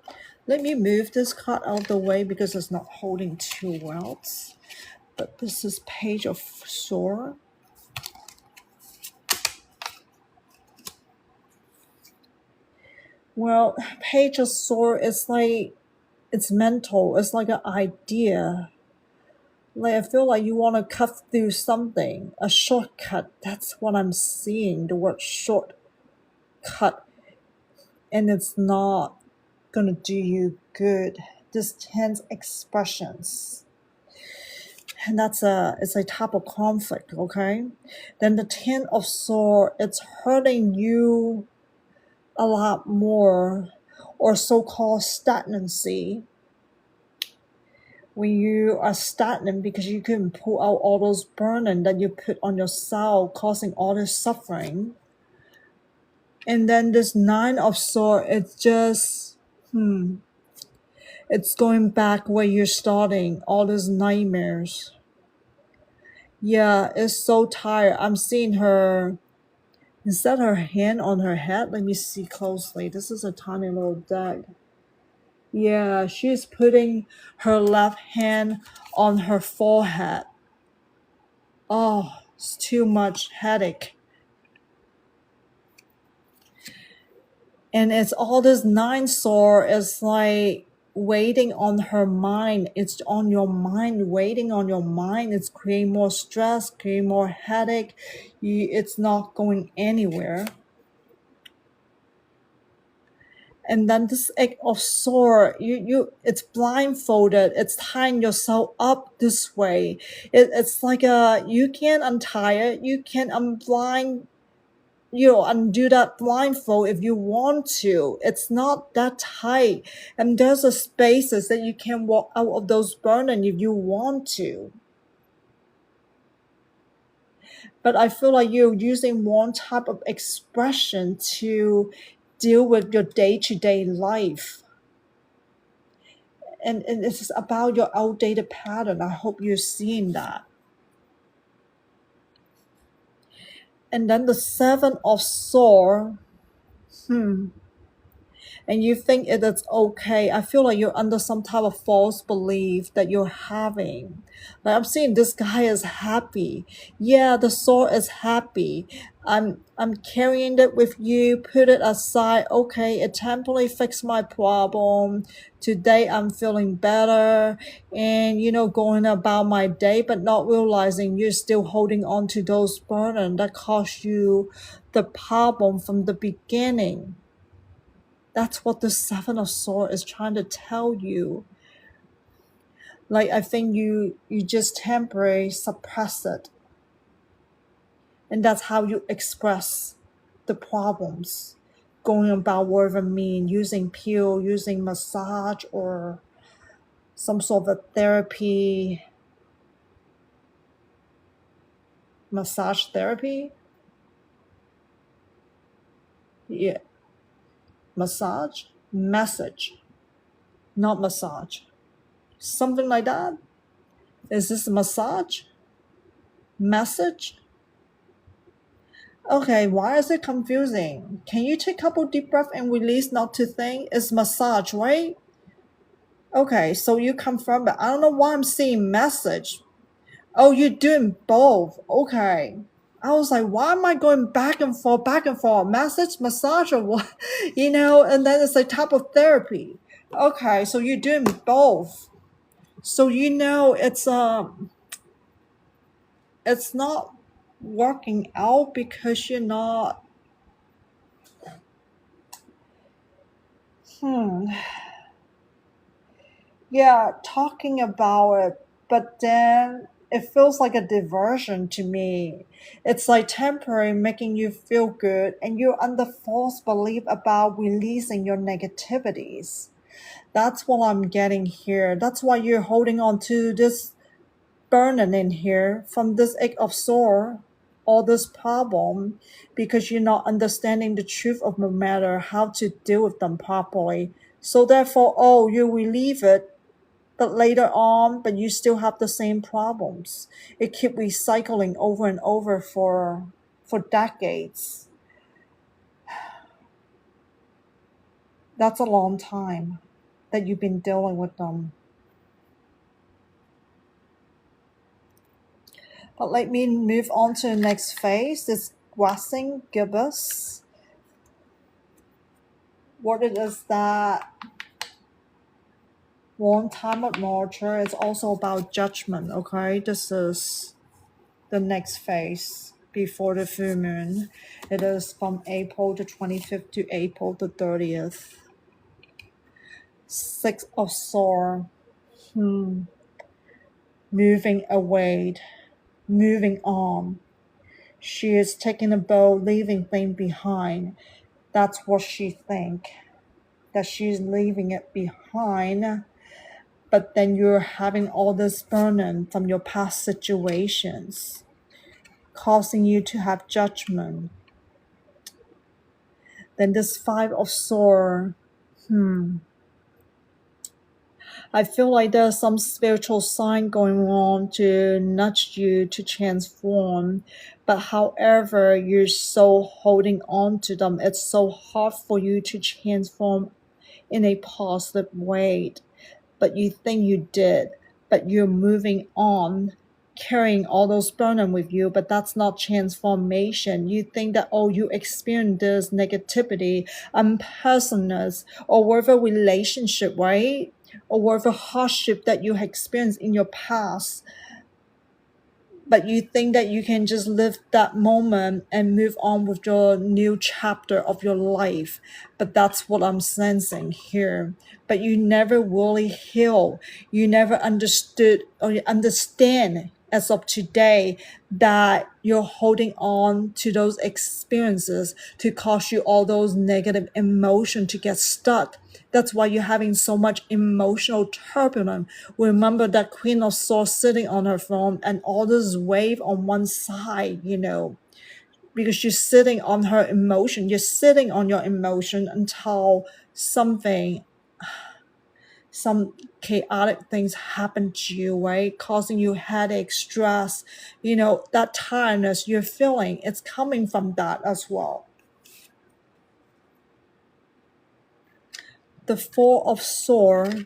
let me move this card out of the way because it's not holding too well. But this is Page of Sword. Well, Page of Sword is like, it's mental. It's like an idea. Like I feel like you want to cut through something, a shortcut. That's what I'm seeing. The word shortcut, and it's not gonna do you good. This tense expressions. and it's a type of conflict, okay? Then the Ten of Swords, it's hurting you a lot more, or so-called stagnancy. When you are stagnant because you couldn't pull out all those burden that you put on yourself, causing all this suffering. And then this Nine of Swords, it's just, it's going back where you're starting, all these nightmares. Yeah, it's so tired. I'm seeing her, is that her hand on her head? Let me see closely. This is a tiny little deck. Yeah, she's putting her left hand on her forehead. Oh, it's too much headache. And it's all this nine sword is like waiting on her mind. It's on your mind, waiting on your mind. It's creating more stress, creating more headache. It's not going anywhere. And then this Eight of Sword, it's blindfolded. It's tying yourself up this way. It's like you can't untie it. You can unblind, undo that blindfold if you want to. It's not that tight, and there's a spaces that you can walk out of those burden if you want to. But I feel like you're using one type of expression to deal with your day-to-day life. And it's about your outdated pattern. I hope you're seeing that. And then the Seven of Swords. And you think it is okay. I feel like you're under some type of false belief that you're having. Like I'm seeing this guy is happy. Yeah, the sword is happy. I'm carrying it with you. Put it aside. Okay, it temporarily fixed my problem. Today I'm feeling better, and going about my day, but not realizing you're still holding on to those burdens that caused you the problem from the beginning. That's what the Seven of Swords is trying to tell you. Like, I think you just temporarily suppress it. And that's how you express the problems. Going about whatever mean, using pill, using massage, or some sort of therapy. Massage therapy? Yeah. Massage? Message. Not massage. Something like that? Is this a massage? Message? Okay, why is it confusing? Can you take a couple deep breaths and release not to think? It's massage, right? Okay, so you confirm it. I don't know why I'm seeing message. Oh, you're doing both. Okay. I was like, why am I going back and forth, message, massage, or what? And then it's a type of therapy. Okay, so you're doing both. So it's not working out because you're not yeah, talking about it, but then it feels like a diversion to me. It's like temporary, making you feel good, and you're under false belief about releasing your negativities. That's what I'm getting here. That's why you're holding on to this burden in here from this Eight of Swords, all this problem, because you're not understanding the truth of no matter how to deal with them properly. So therefore, you relieve it, but later on, but you still have the same problems. It keep recycling over and over for decades. That's a long time that you've been dealing with them. But let me move on to the next phase. This grassing gibbous. What it is that one time of nurture is also about judgment, okay? This is the next phase before the full moon. It is from April the 25th to April the 30th. Six of Swords. moving away, moving on. She is taking a boat, leaving things behind. That's what she think, that she's leaving it behind. But then you're having all this burden from your past situations, causing you to have judgment. Then this Five of Swords, I feel like there's some spiritual sign going on to nudge you to transform. But however, you're so holding on to them. It's so hard for you to transform in a positive way. But you think you did. But you're moving on, carrying all those burden with you. But that's not transformation. You think that, oh, you experienced this negativity, unpleasantness, or with a relationship, right? Or with a hardship that you experienced in your past, but you think that you can just live that moment and move on with your new chapter of your life. But that's what I'm sensing here. But you never really heal. You never understood or you understand as of today that you're holding on to those experiences to cause you all those negative emotion to get stuck. That's why you're having so much emotional turbulence. Remember that Queen of Swords sitting on her throne and all this wave on one side, because you're sitting on her emotion. You're sitting on your emotion until some chaotic things happen to you, right? Causing you headache, stress, that tiredness you're feeling. It's coming from that as well. The Four of Swords.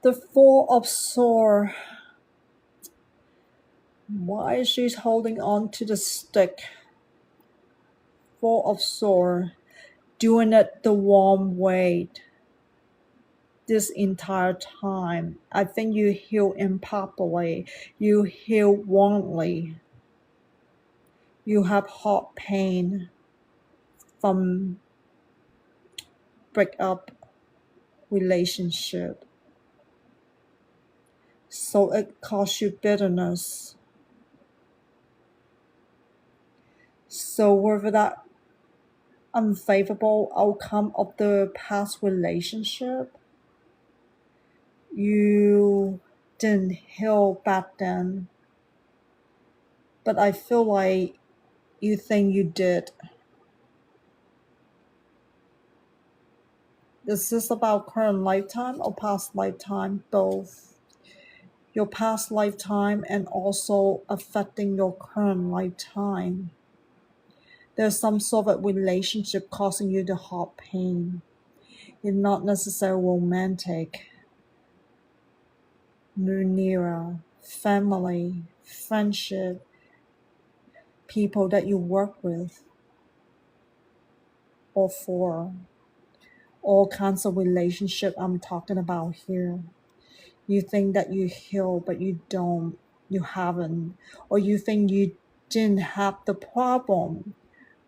The Four of Swords. Why is she holding on to the stick? Four of Swords. Doing it the wrong way this entire time. I think you heal improperly. You heal wrongly. You have heart pain from break up relationship. So it caused you bitterness. So with that unfavorable outcome of the past relationship, you didn't heal back then. But I feel like you think you did. Is this about current lifetime or past lifetime? Both. Your past lifetime and also affecting your current lifetime. There's some sort of relationship causing you the heart pain. It's not necessarily romantic. Munira, family, friendship, people that you work with or for. All kinds of relationship I'm talking about here. You think that you heal, but you don't. You haven't. Or you think you didn't have the problem,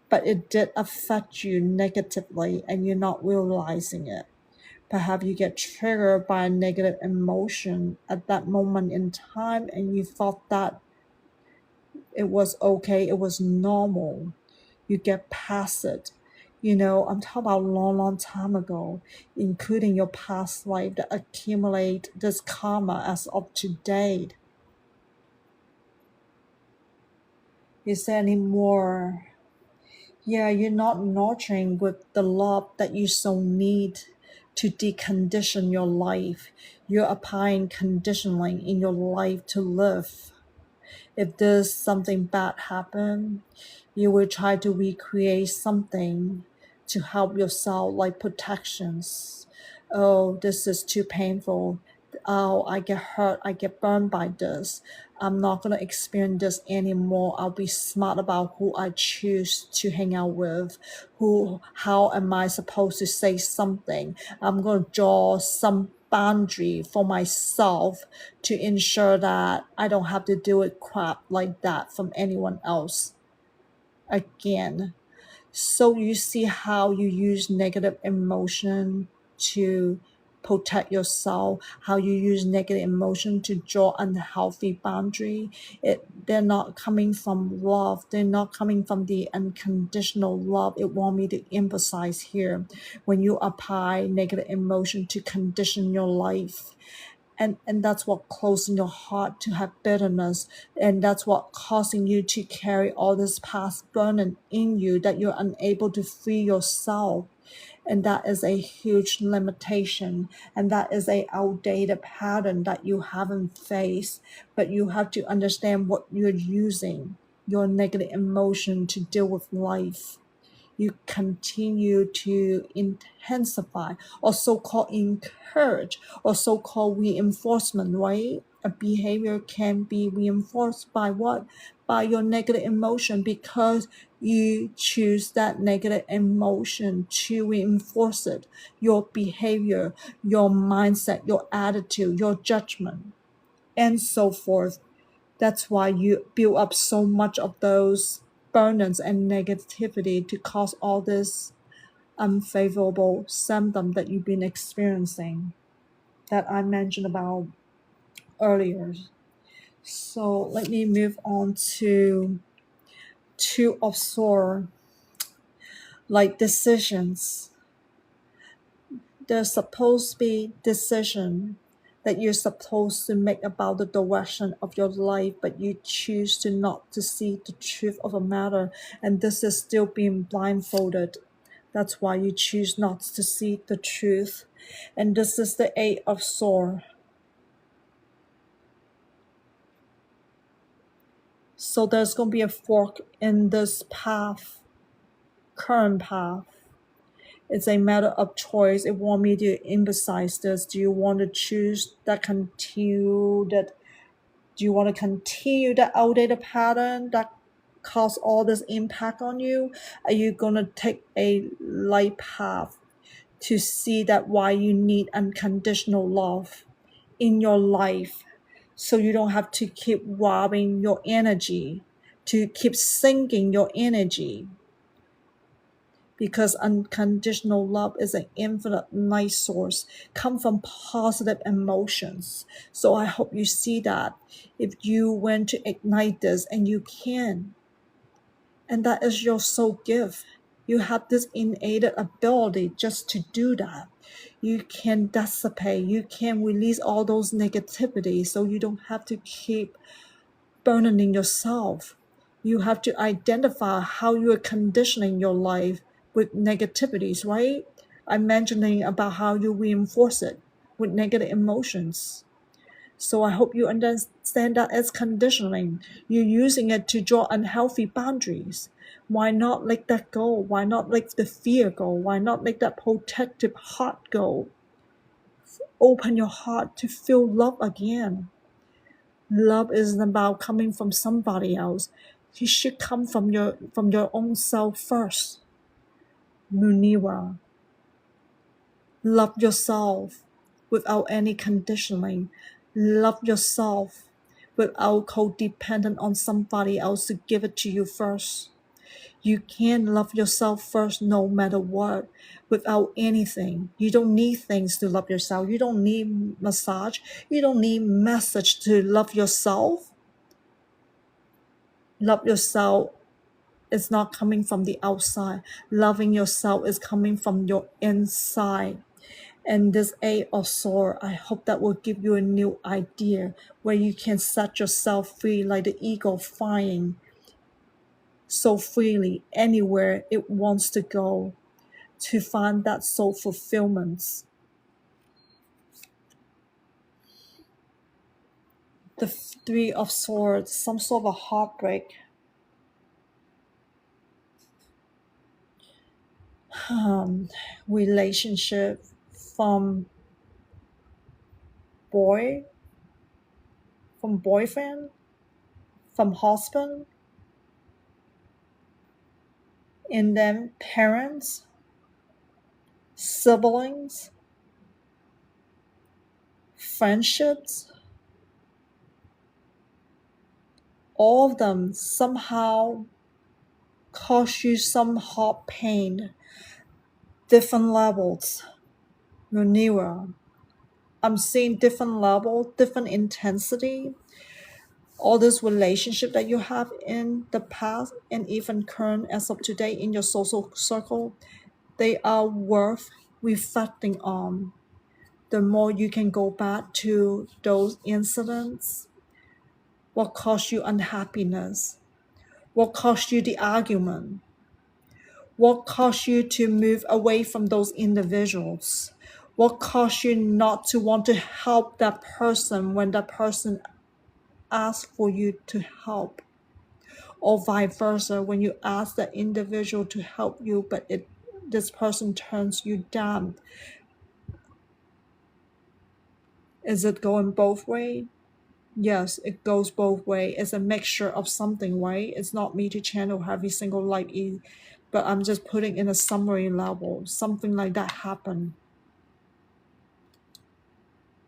but it did affect you negatively and you're not realizing it. Perhaps you get triggered by a negative emotion at that moment in time and you thought that it was okay, it was normal. You get past it. I'm talking about a long, long time ago, including your past life that accumulate this karma as of today. Is there any more? Yeah, you're not nurturing with the love that you so need to decondition your life. You're applying conditioning in your life to live. If there's something bad happen, you will try to recreate something to help yourself, like protections. Oh, this is too painful. Oh, I get hurt, I get burned by this. I'm not going to experience this anymore. I'll be smart about who I choose to hang out with. How am I supposed to say something? I'm going to draw some boundary for myself to ensure that I don't have to deal with crap like that from anyone else again. So you see how you use negative emotion to protect yourself, how you use negative emotion to draw unhealthy boundary. They're not coming from love. They're not coming from the unconditional love. It want me to emphasize here. When you apply negative emotion to condition your life, and that's what closing your heart to have bitterness, and that's what causing you to carry all this past burden in you that you're unable to free yourself. And that is a huge limitation, and that is a outdated pattern that you haven't faced. But you have to understand what you're using your negative emotion to deal with life. You continue to intensify or so-called encourage or so-called reinforcement, right? A behavior can be reinforced by what? By your negative emotion, because you choose that negative emotion to reinforce it, your behavior, your mindset, your attitude, your judgment, and so forth. That's why you build up so much of those burdens and negativity to cause all this unfavorable symptom that you've been experiencing that I mentioned about earlier. So let me move on to two of swords, like decisions. There's supposed to be decision that you're supposed to make about the direction of your life, but you choose to not to see the truth of a matter, and this is still being blindfolded. That's why you choose not to see the truth. And this is the Eight of Swords. So there's going to be a fork in this path, current path. It's a matter of choice. It want me to emphasize this. Do you want to choose that continue that? Do you want to continue that outdated pattern that cause all this impact on you? Are you gonna take a light path to see that why you need unconditional love in your life, so you don't have to keep robbing your energy, to keep sinking your energy? Because unconditional love is an infinite light source, come from positive emotions. So I hope you see that if you want to ignite this, and you can, and that is your soul gift. You have this innate ability just to do that. You can dissipate, you can release all those negativity, so you don't have to keep burdening yourself. You have to identify how you are conditioning your life with negativities, right? I'm mentioning about how you reinforce it with negative emotions. So I hope you understand that as conditioning. You're using it to draw unhealthy boundaries. Why not let that go? Why not let the fear go? Why not let that protective heart go? Open your heart to feel love again. Love isn't about coming from somebody else. You should come from your own self first. Munira. Love yourself without any conditioning. Love yourself without codependent on somebody else to give it to you first. You can love yourself first no matter what, without anything. You don't need things to love yourself. You don't need massage. You don't need message to love yourself. Love yourself is not coming from the outside. Loving yourself is coming from your inside. And this Eight of Swords, I hope that will give you a new idea where you can set yourself free like the eagle flying so freely anywhere it wants to go, to find that soul fulfillment. The Three of Swords, some sort of a heartbreak. Relationship from boy, from boyfriend, from husband, and then parents, siblings, friendships. All of them somehow cause you some heart pain, different levels. Munira, I'm seeing different level, different intensity. All this relationship that you have in the past and even current as of today in your social circle, they are worth reflecting on. The more you can go back to those incidents, what caused you unhappiness, what caused you the argument, what caused you to move away from those individuals, what caused you not to want to help that person when that person asks for you to help, or vice versa, when you ask that individual to help you but this person turns you down. Is it going both ways? Yes, it goes both ways. It's a mixture of something, right? It's not me to channel every single life, but I'm just putting in a summary level. Something like that happened.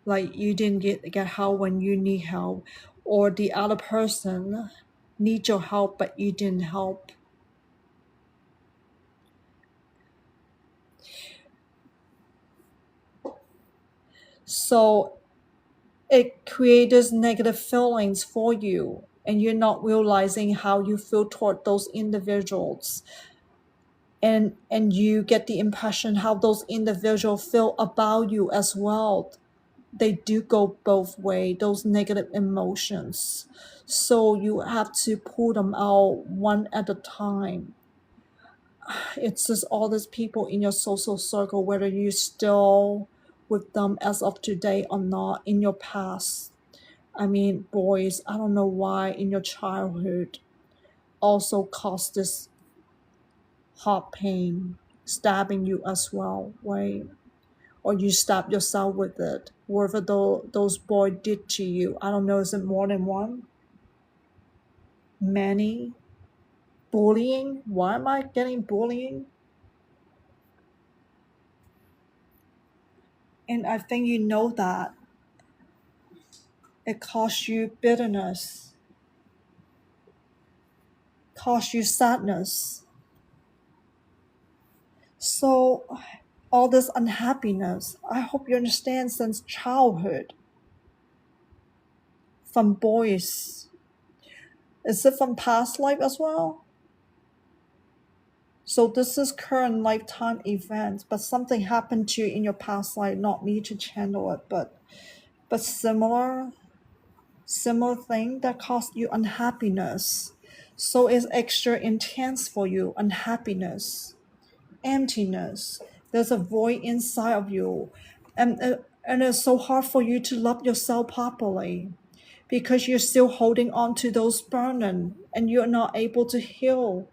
Like you didn't get help when you need help, or the other person needs your help but you didn't help. So it creates negative feelings for you, and you're not realizing how you feel toward those individuals, and you get the impression how those individuals feel about you as well. They do go both ways, those negative emotions, so you have to pull them out one at a time. It's just all these people in your social circle, whether you're still with them as of today or not, in your past. I mean, boys, I don't know why in your childhood also caused this heart pain, stabbing you as well, right? Or you stab yourself with it. Whatever those boys did to you, I don't know, is it more than one? Many? Bullying? Why am I getting bullying? And I think you know that. It caused you bitterness, caused you sadness. So all this unhappiness, I hope you understand, since childhood, from boys. Is it from past life as well? So this is current lifetime events, but something happened to you in your past life, not me to channel it, but similar thing that caused you unhappiness. So it's extra intense for you, unhappiness, emptiness. There's a void inside of you, and it's so hard for you to love yourself properly because you're still holding on to those burden and you're not able to heal.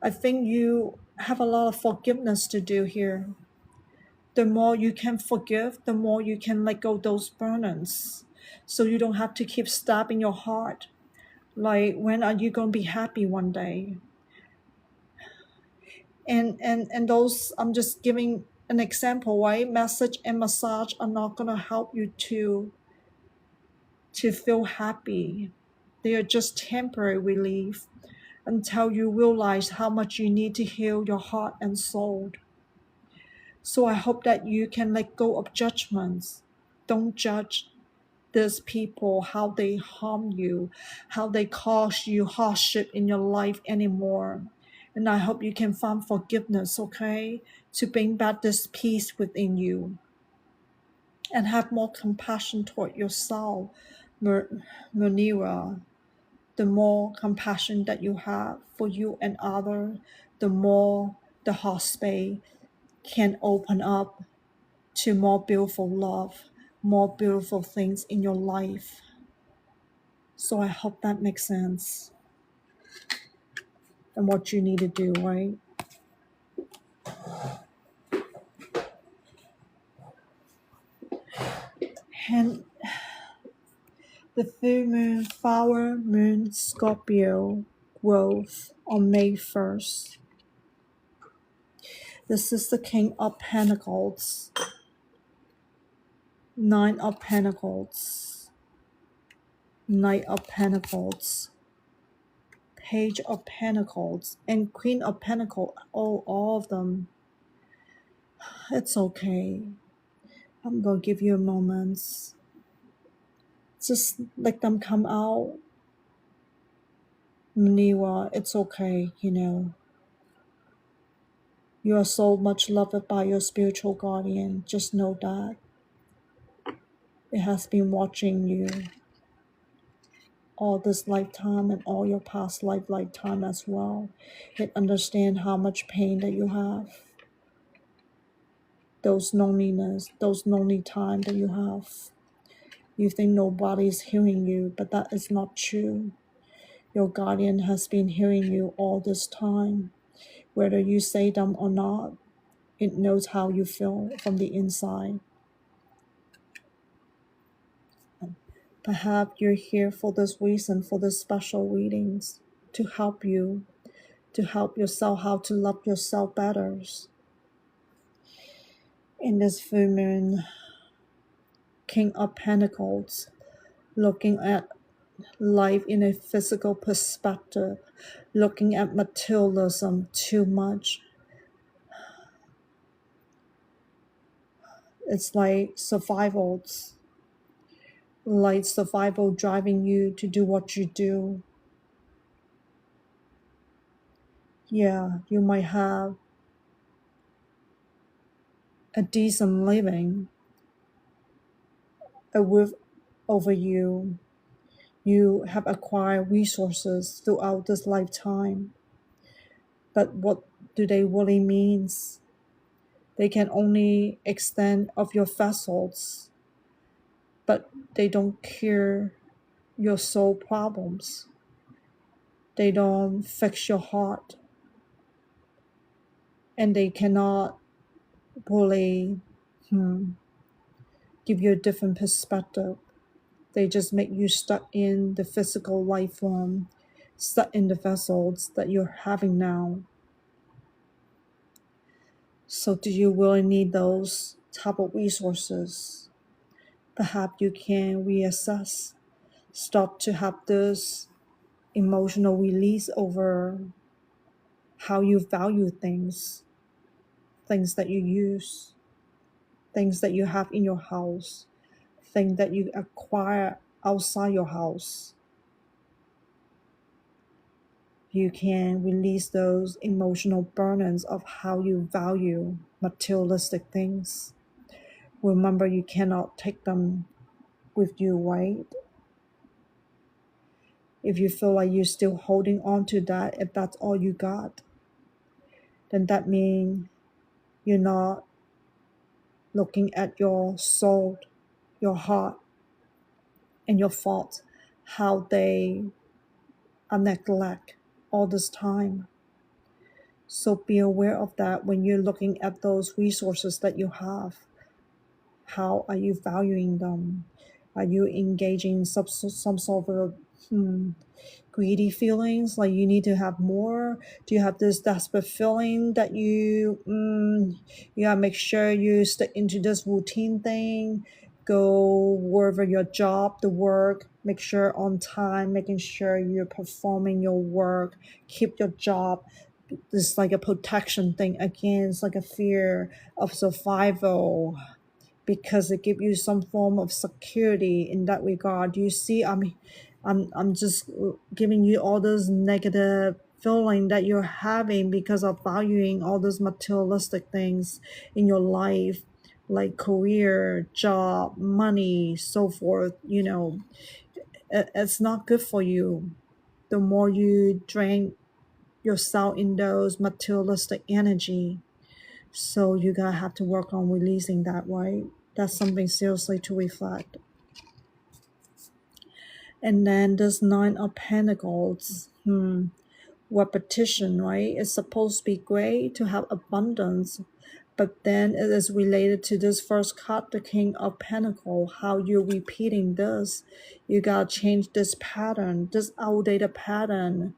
I think you have a lot of forgiveness to do here. The more you can forgive, the more you can let go those burdens, so you don't have to keep stabbing your heart. Like, when are you going to be happy one day? And those, I'm just giving an example, right? Message and massage are not going to help you to feel happy. They are just temporary relief until you realize how much you need to heal your heart and soul. So I hope that you can let go of judgments. Don't judge these people, how they harm you, how they cause you hardship in your life anymore. And I hope you can find forgiveness, okay, to bring back this peace within you and have more compassion toward yourself, Munira. The more compassion that you have for you and others, the more the heart space can open up to more beautiful love, more beautiful things in your life. So I hope that makes sense and what you need to do, right? And the full moon, flower moon, Scorpio growth on May 1st. This is the King of Pentacles, Nine of Pentacles, Knight of Pentacles, Page of Pentacles and Queen of Pentacles, all of them. It's okay. I'm going to give you a moment. Just let them come out. Munira, it's okay, You are so much loved by your spiritual guardian. Just know that. It has been watching you all this lifetime and all your past lifetime as well. It understands how much pain that you have. Those loneliness, those lonely time that you have. You think nobody's hearing you, but that is not true. Your guardian has been hearing you all this time. Whether you say them or not, it knows how you feel from the inside. Perhaps you're here for this reason, for this special readings, to help you, to help yourself how to love yourself better. In this full moon, King of Pentacles, looking at life in a physical perspective, looking at materialism too much. It's like survival driving you to do what you do. Yeah, you might have a decent living, a roof over you. You have acquired resources throughout this lifetime. But what do they really mean? They can only extend of your vessels, but they don't cure your soul problems. They don't fix your heart. And they cannot really give you a different perspective. They just make you stuck in the physical life form, stuck in the vessels that you're having now. So do you really need those type of resources? Perhaps you can reassess, start to have this emotional release over how you value things that you use, things that you have in your house, things that you acquire outside your house. You can release those emotional burdens of how you value materialistic things. Remember, you cannot take them with you, right? If you feel like you're still holding on to that, if that's all you got, then that means you're not looking at your soul, your heart, and your thoughts, how they are neglect all this time. So be aware of that when you're looking at those resources that you have. How are you valuing them? Are you engaging in some sort of greedy feelings, like you need to have more? Do you have this desperate feeling that you gotta make sure you stick into this routine thing, go wherever your job, the work, make sure on time, making sure you're performing your work, keep your job? This is like a protection thing against like a fear of survival, because it gives you some form of security in that regard. You see, I'm just giving you all those negative feeling that you're having because of valuing all those materialistic things in your life, like career, job, money, so forth. It's not good for you. The more you drain yourself in those materialistic energy, so you gotta have to work on releasing that, right? That's something seriously to reflect. And then this Nine of Pentacles, repetition, right? It's supposed to be great to have abundance, but then it is related to this first card, the King of Pentacles, how you're repeating this. You gotta change this pattern, this outdated pattern.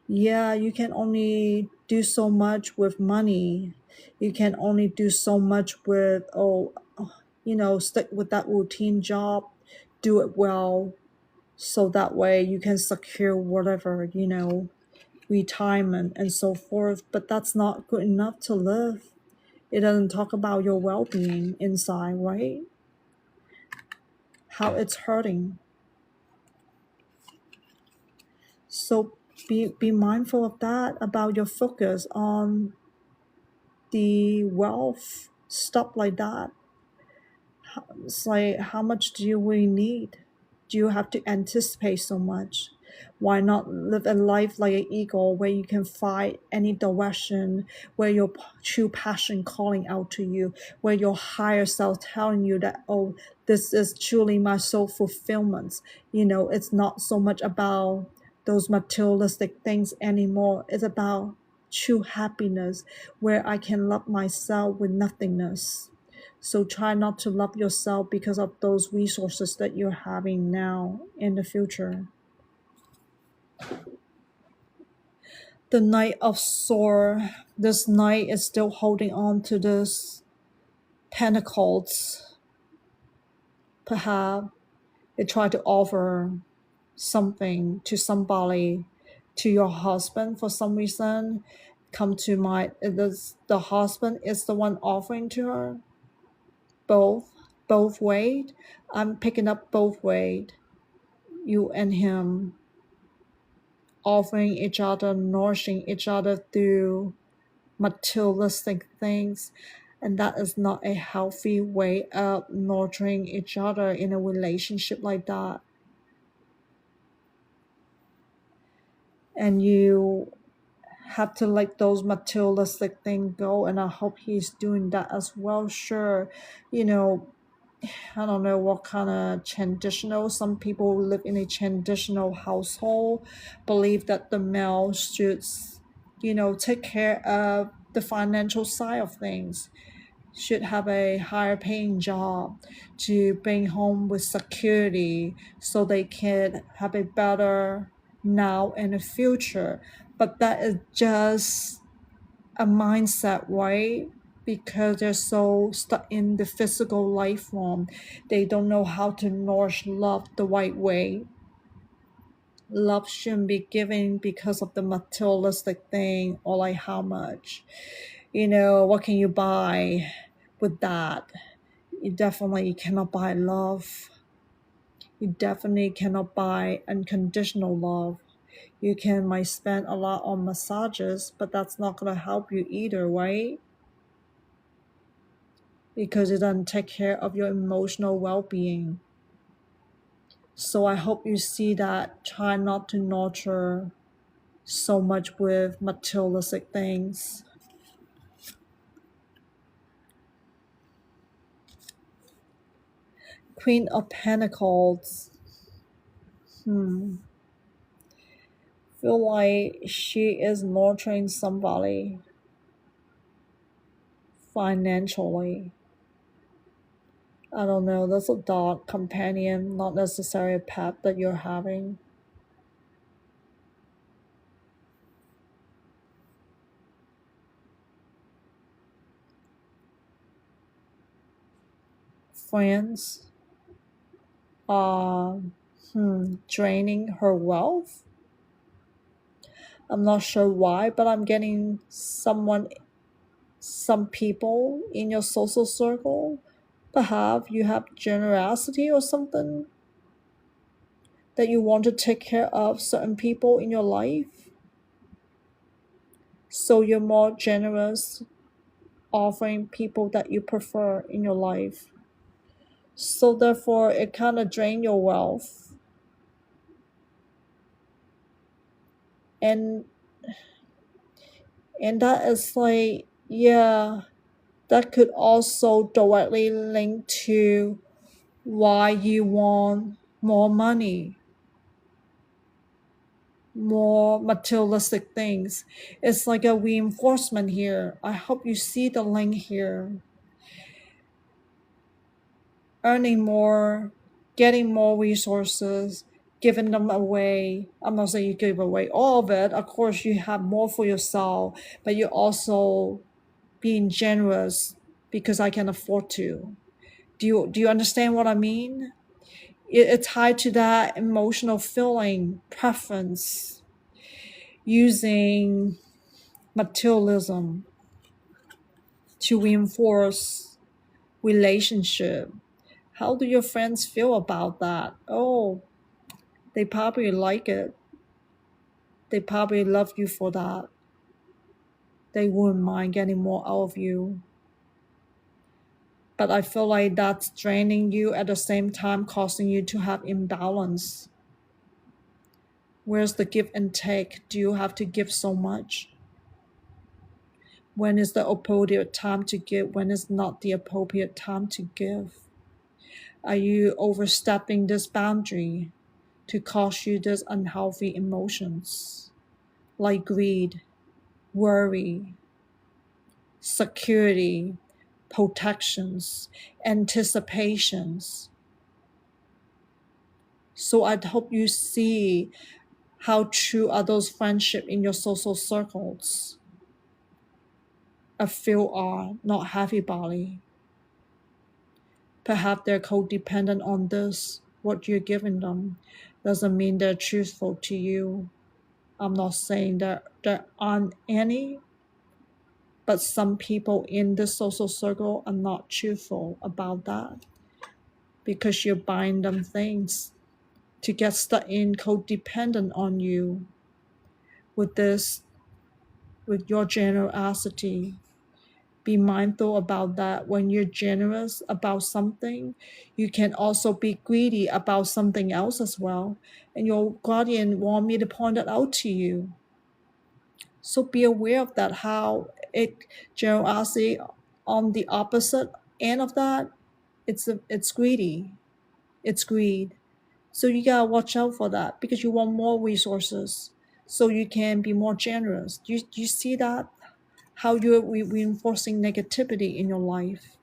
Yeah, you can only do so much with money. You can only do so much with, stick with that routine job, do it well, so that way you can secure whatever. retirement, and so forth, but that's not good enough to live. It doesn't talk about your well-being inside, right? How it's hurting. So be mindful of that, about your focus on the wealth stuff like that. It's like, how much do you really need? Do you have to anticipate so much? Why not live a life like an eagle, where you can fly any direction, where your true passion calling out to you, where your higher self telling you that, oh, this is truly my soul fulfillment. It's not so much about those materialistic things anymore. It's about true happiness, where I can love myself with nothingness. So try not to love yourself because of those resources that you're having now in the future. The Knight of Sword. This knight is still holding on to this pentacles. Perhaps they try to offer something to somebody, to your husband for some reason. Come to mind, the husband is the one offering to her. Both ways. I'm picking up both ways. You and him offering each other, nourishing each other through materialistic things. And that is not a healthy way of nurturing each other in a relationship like that. And you have to let those materialistic things go. And I hope he's doing that as well. Sure, I don't know what kind of traditional. Some people live in a traditional household, believe that the male should, take care of the financial side of things, should have a higher paying job to bring home with security so they can have a better now and a future. But that is just a mindset, right? Because they're so stuck in the physical life form. They don't know how to nourish love the right way. Love shouldn't be given because of the materialistic thing, or like how much. What can you buy with that? You definitely cannot buy love. You definitely cannot buy unconditional love. You might spend a lot on massages, but that's not going to help you either, right? Because it doesn't take care of your emotional well-being. So I hope you see that. Try not to nurture so much with materialistic things. Queen of Pentacles. Feel like she is nurturing somebody financially. I don't know, that's a dog companion, not necessarily a pet that you're having. Friends. Uh, Draining her wealth. I'm not sure why, but I'm getting some people in your social circle. Perhaps you have generosity or something, that you want to take care of certain people in your life. So you're more generous, offering people that you prefer in your life. So therefore, it kind of drain your wealth. And that is like, yeah, that could also directly link to why you want more money, more materialistic things. It's like a reinforcement here. I hope you see the link here. Earning more, getting more resources, giving them away. I'm not saying you give away all of it. Of course, you have more for yourself, but you're also being generous because I can afford to. Do you understand what I mean? It's tied to that emotional feeling, preference. using materialism to reinforce relationship. How do your friends feel about that? Oh, they probably like it. They probably love you for that. They wouldn't mind getting more out of you. But I feel like that's draining you at the same time causing you to have imbalance. Where's the give and take? Do you have to give so much? When is the appropriate time to give? When is not the appropriate time to give? Are you overstepping this boundary to cause you these unhealthy emotions like greed, worry, security, protections, anticipations? So I hope you see how true are those friendships in your social circles. A few are, not everybody. Perhaps they're codependent on this, what you're giving them. Doesn't mean they're truthful to you. I'm not saying that there aren't any, but some people in the social circle are not truthful about that because you're buying them things to get stuck in codependent on you with this, with your generosity. Be mindful about that. When you're generous about something, you can also be greedy about something else as well. And your guardian want me to point that out to you. So be aware of that, how generosity on the opposite end of that, it's greedy. It's greed. So you gotta watch out for that because you want more resources so you can be more generous. You see that? How you're reinforcing negativity in your life.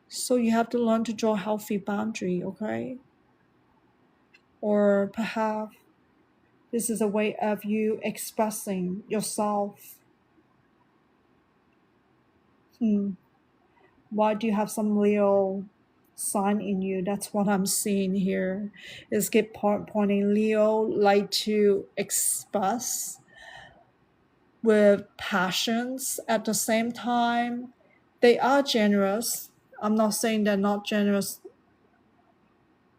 So you have to learn to draw a healthy boundary, okay? Or perhaps this is a way of you expressing yourself. Why do you have some Leo sign in you? That's what I'm seeing here. Is keep pointing Leo like to express with passions at the same time. They are generous. I'm not saying they're not generous,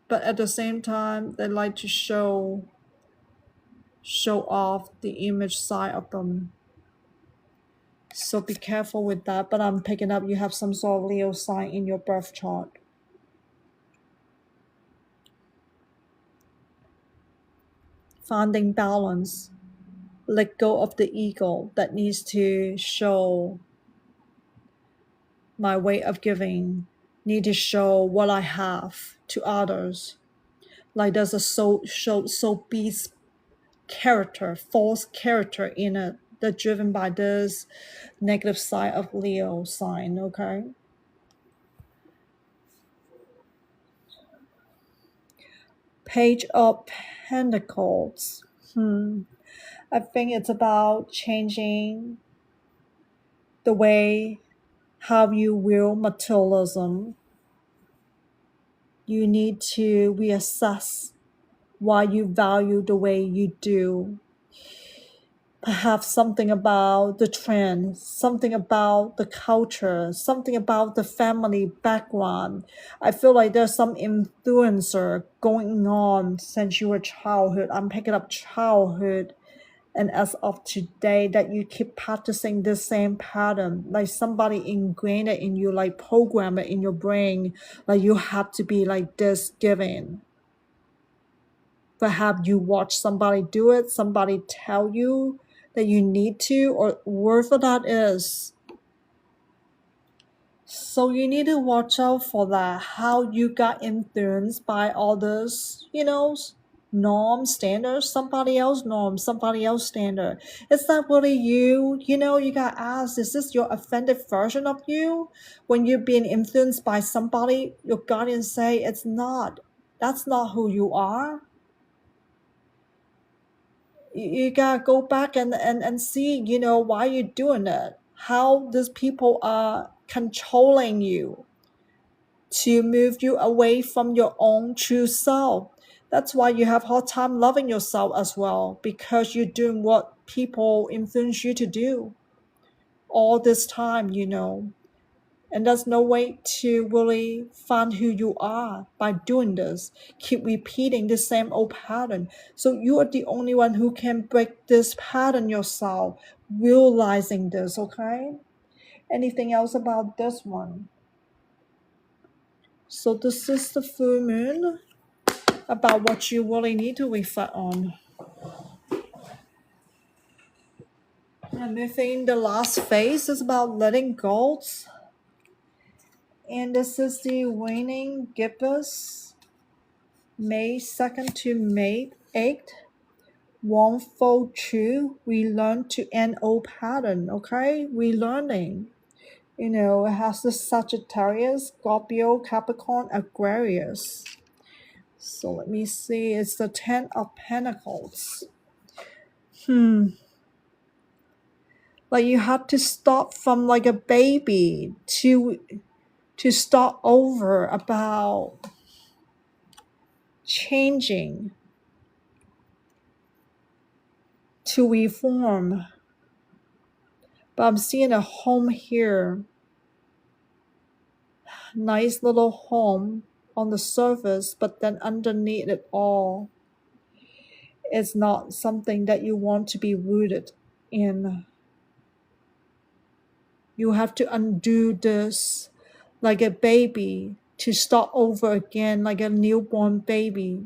but at the same time they like to show off the image side of them. So be careful with that. But I'm picking up you have some sort of Leo sign in your birth chart. Finding balance. Let go of the ego that needs to show my way of giving, need to show what I have to others. Like there's a so beast character, false character in it that's driven by this negative side of Leo sign, okay? Page of Pentacles. I think it's about changing the way how you will materialism. You need to reassess why you value the way you do. Perhaps something about the trend, something about the culture, something about the family background. I feel like there's some influencer going on since you were childhood. I'm picking up childhood and as of today that you keep practicing the same pattern, like somebody ingrained it in you, like program it in your brain, like you have to be like this giving. Perhaps you watch somebody do it, somebody tell you that you need to, or whatever that is. So you need to watch out for that, how you got influenced by all this, norm, standards, somebody else norm, somebody else standard. It's not really you. You got asked, is this your authentic version of you? When you're being influenced by somebody, your guardian say it's not. That's not who you are. You gotta go back and see, why you're doing it, how these people are controlling you to move you away from your own true self, That's why you have hard time loving yourself as well, because you're doing what people influence you to do all this time, And there's no way to really find who you are by doing this. Keep repeating the same old pattern. So you are the only one who can break this pattern yourself, realizing this, okay? Anything else about this one? So this is the full moon, about what you really need to reflect on. And within the last phase is about letting go. And this is the waning gibbous, May 2nd to May 8th. One fold true. We learn to end old pattern, okay? Relearning. It has the Sagittarius, Scorpio, Capricorn, Aquarius. So let me see. It's the 10 of Pentacles. Like you have to start from like a baby to start over about changing, to reform. But I'm seeing a home here. Nice little home on the surface, but then underneath it all, it's not something that you want to be rooted in. You have to undo this like a baby to start over again, like a newborn baby.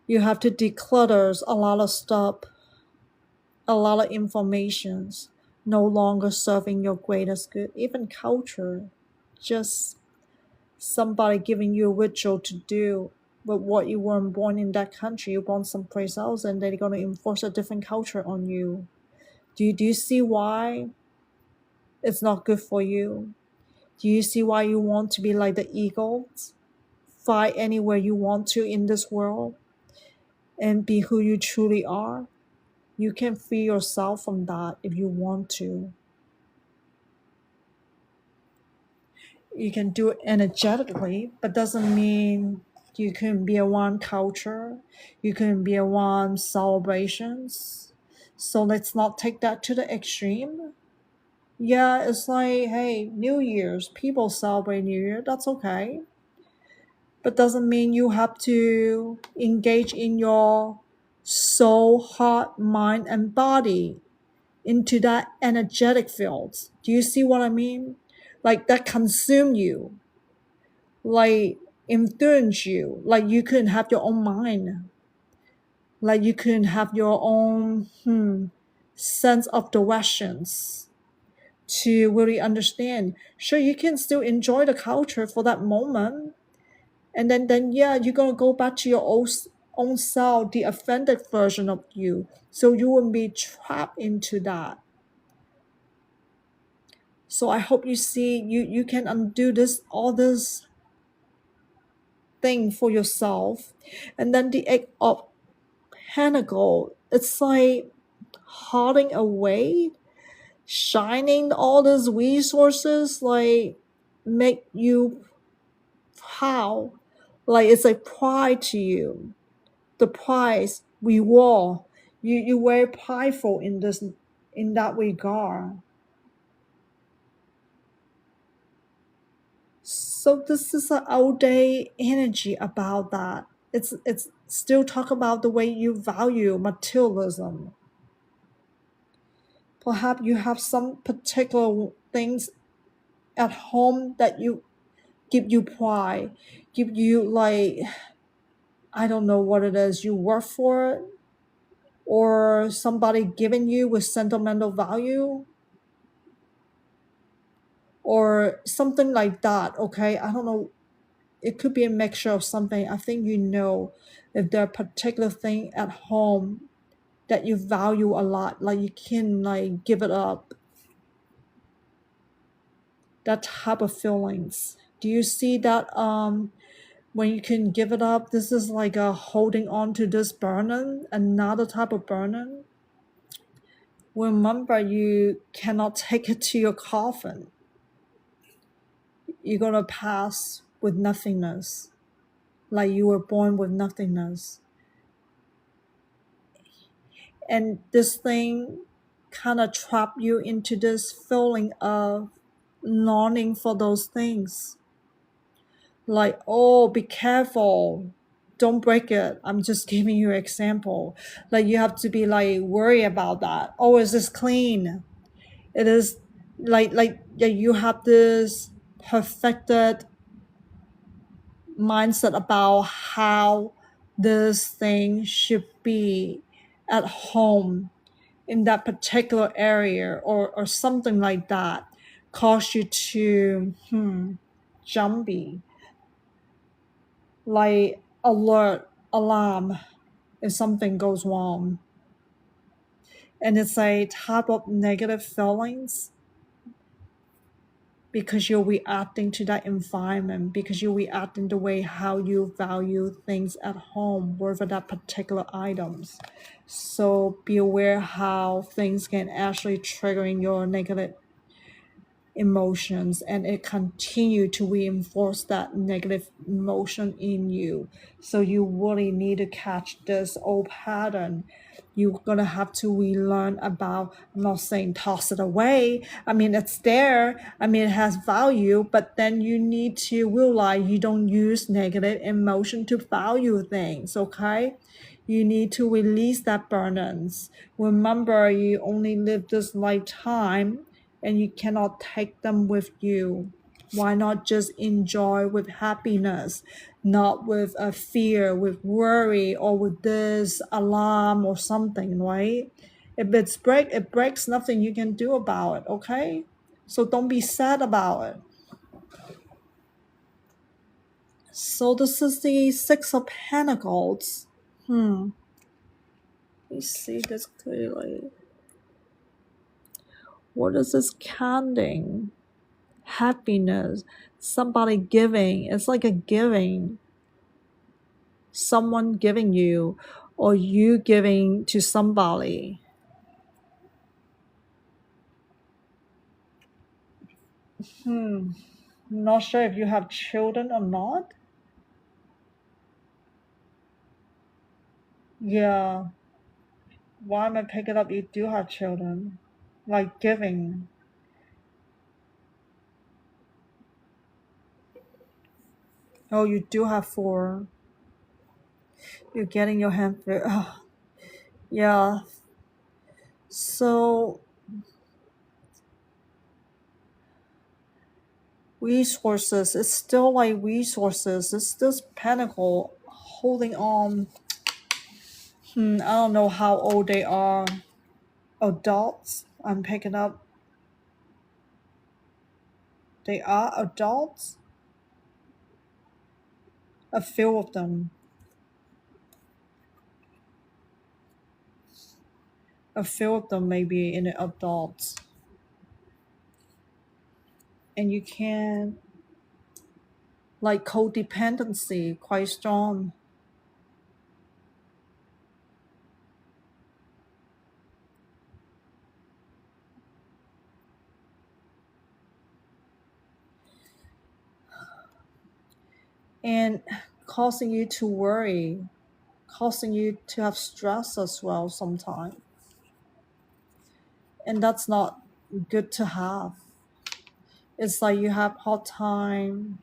You have to declutter a lot of stuff, a lot of informations, no longer serving your greatest good. Even culture, just somebody giving you a ritual to do. But what you weren't born in that country, you're born someplace else, and they're going to enforce a different culture on you. Do you see why it's not good for you? Do you see why you want to be like the eagles? Fly anywhere you want to in this world and be who you truly are? You can free yourself from that if you want to. You can do it energetically, but doesn't mean you can be around culture. You can be around celebrations. So let's not take that to the extreme. Yeah, it's like, hey, New Year's, people celebrate New Year, that's okay. But doesn't mean you have to engage in your soul, heart, mind, and body into that energetic field. Do you see what I mean? Like that consume you, like influence you, like you couldn't have your own mind, like you couldn't have your own sense of directions to really understand. Sure, you can still enjoy the culture for that moment, and then yeah, you're gonna go back to your own self, the authentic version of you, so you won't be trapped into that. So I hope you see you can undo all this thing for yourself. And then the Eight of Pentacle, it's like holding away, shining all these resources, like make you proud, like it's like pride to you. The prize reward, you very prideful in that regard. So this is an all day energy about that. It's still talk about the way you value materialism. Perhaps you have some particular things at home that you give you pride, give you like, I don't know what it is, you work for it, or somebody giving you with sentimental value, or something like that. Okay, I don't know, it could be a mixture of something. I think if there are particular thing at home that you value a lot, like you can like give it up, that type of feelings. Do you see that when you can give it up, this is like a holding on to this burden, another type of burden? Remember, you cannot take it to your coffin. You're gonna pass with nothingness. like you were born with nothingness. And this thing kind of trap you into this feeling of longing for those things. Like, oh, be careful. Don't break it. I'm just giving you an example. Like you have to be like worried about that. Oh, is this clean? It is like yeah, you have this perfected mindset about how this thing should be at home in that particular area or something like that cause you to jumpy, like alert, alarm if something goes wrong. And it's a type of negative feelings because you're reacting to that environment, because you're reacting the way how you value things at home with that particular items. So be aware how things can actually triggering your negative emotions, and it continue to reinforce that negative emotion in you. So you really need to catch this old pattern. You're gonna have to relearn about, I'm not saying toss it away, I mean it's there, I mean it has value, but then you need to realize you don't use negative emotion to value things. Okay, you need to release that burdens. Remember, you only live this lifetime and you cannot take them with you. Why not just enjoy with happiness, not with a fear, with worry, or with this alarm or something, right? If it's break, it breaks, nothing you can do about it, okay? So don't be sad about it. So this is the Six of Pentacles. Let me see this clearly. What is this counting? Happiness, somebody giving. It's like a giving. Someone giving you, or you giving to somebody. I'm not sure if you have children or not. Yeah. Why am I picking up? You do have children. Like giving. Oh, you do have four. You're getting your hand through. Oh, yeah. So resources. It's still like resources. It's this pentacle holding on. I don't know how old they are. Adults. I'm picking up. They are adults. A few of them. A few of them may be in the adults. And you can, like codependency, quite strong. And causing you to worry, causing you to have stress as well sometimes. And that's not good to have. It's like you have hard time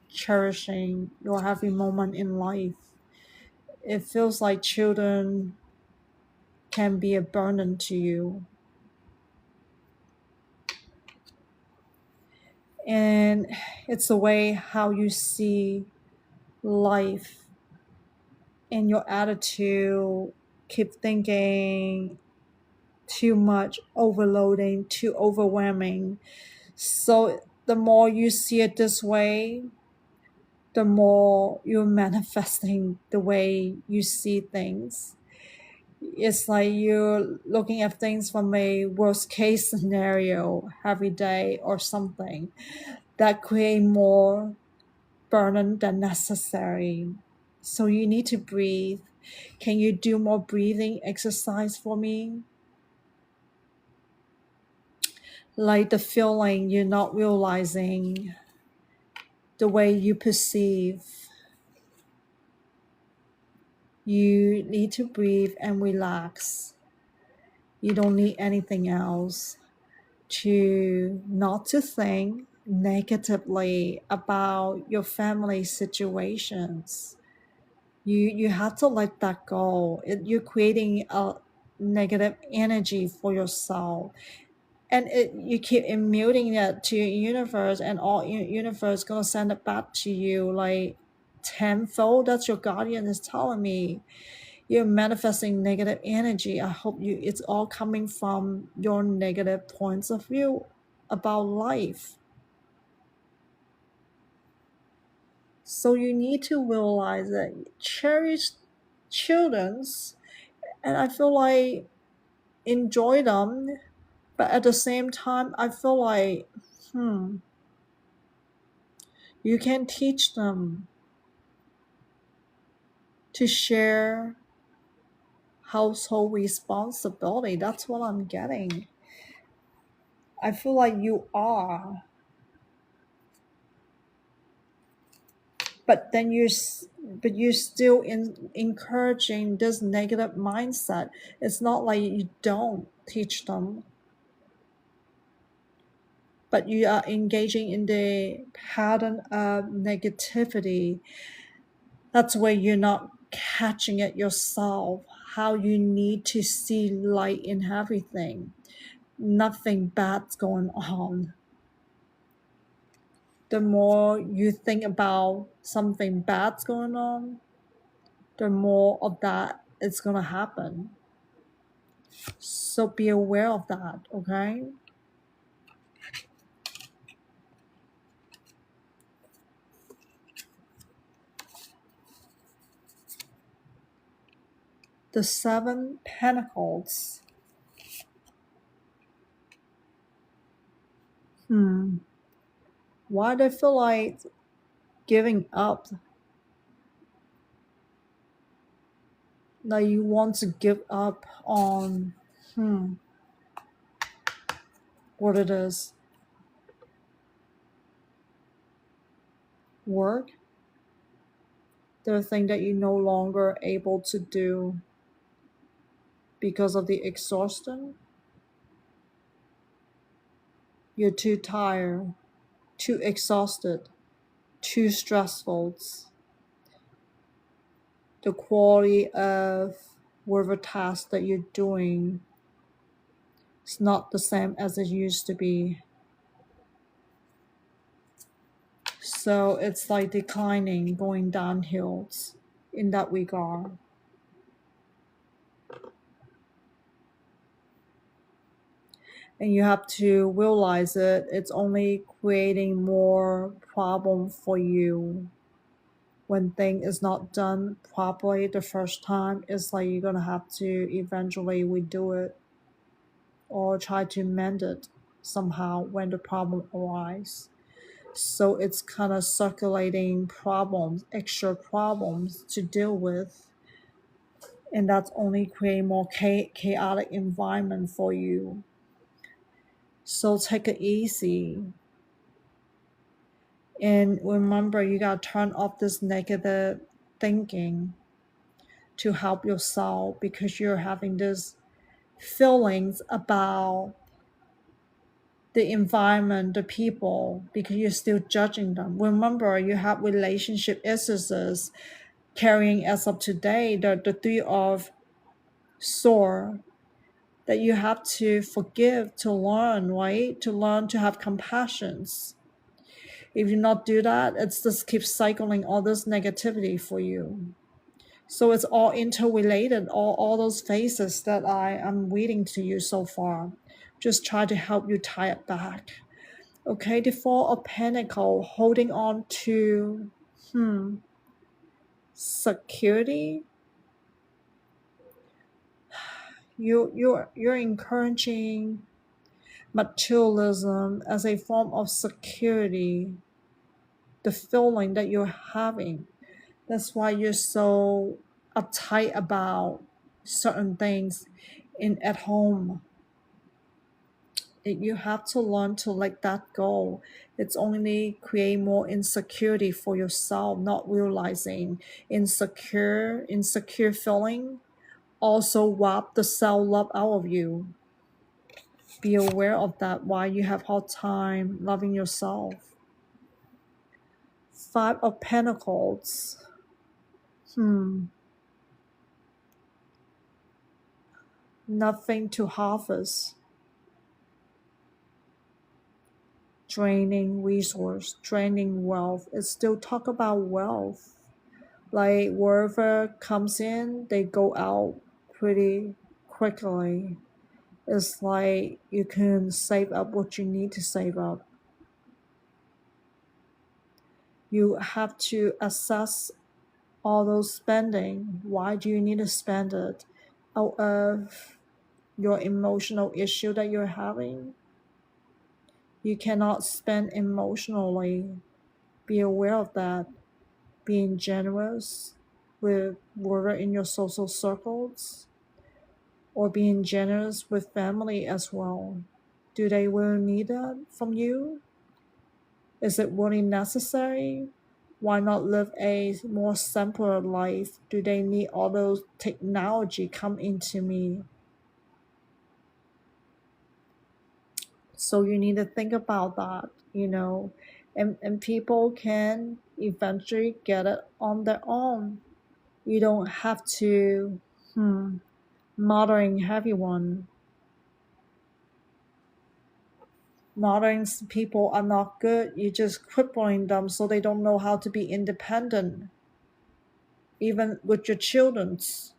cherishing your happy moment in life. It feels like children can be a burden to you. And it's the way how you see life and your attitude, keep thinking too much, overloading, too overwhelming. So the more you see it this way, the more you're manifesting the way you see things. It's like you're looking at things from a worst case scenario every day or something that create more burden than necessary. So you need to breathe. Can you do more breathing exercise for me? Like the feeling you're not realizing the way you perceive. You need to breathe and relax. You don't need anything else to not to think negatively about your family situations. You have to let that go. You're creating a negative energy for yourself, and you keep immuting it to your universe, and all your universe gonna send it back to you like tenfold. That's your guardian is telling me. You're manifesting negative energy. I hope you it's all coming from your negative points of view about life. So you need to realize that cherish children's, and I feel like enjoy them, but at the same time I feel like you can teach them to share household responsibility. That's what I'm getting. I feel like you are, but then but you're still encouraging this negative mindset. It's not like you don't teach them, but you are engaging in the pattern of negativity. That's where you're not catching it yourself, how you need to see light in everything. Nothing bad's going on. The more you think about something bad's going on, the more of that is going to happen. So be aware of that, okay? The Seven Pentacles. Why do I feel like giving up? Like you want to give up on what it is. Work. The thing that you're no longer able to do because of the exhaustion. You're too tired, too exhausted, too stressful. The quality of whatever task that you're doing is not the same as it used to be. So it's like declining, going downhill in that regard. And you have to realize it's only creating more problem for you. When thing is not done properly the first time, it's like you're gonna have to eventually redo it or try to mend it somehow when the problem arises. So it's kind of circulating problems, extra problems to deal with, and that's only creating more chaotic environment for you. So take it easy. And remember, you gotta turn off this negative thinking to help yourself, because you're having these feelings about the environment, the people, because you're still judging them. Remember, you have relationship issues carrying as of today, the three of sword, that you have to forgive, to learn, right? To learn to have compassion. If you not do that, it's just keeps cycling all this negativity for you. So it's all interrelated, all those phases that I am reading to you so far. Just try to help you tie it back. Okay, the Four of Pentacles, holding on to security. You're encouraging materialism as a form of security, the feeling that you're having. That's why you're so uptight about certain things in at home. You have to learn to let that go. It's only create more insecurity for yourself, not realizing insecure feeling also rob the self-love out of you. Be aware of that why you have hard time loving yourself. Five of Pentacles. Nothing to harvest. Draining resource, draining wealth. It's still talk about wealth. Like wherever comes in, they go out pretty quickly. It's like you can save up what you need to save up. You have to assess all those spending. Why do you need to spend it? Out of your emotional issue that you're having? You cannot spend emotionally. Be aware of that. Being generous with whoever in your social circles, or being generous with family as well. Do they really need that from you? Is it really necessary? Why not live a more simpler life? Do they need all those technology come into me? So you need to think about that, and people can eventually get it on their own. You don't have to mothering everyone. Mothering people are not good. You just crippling them so they don't know how to be independent. Even with your children's,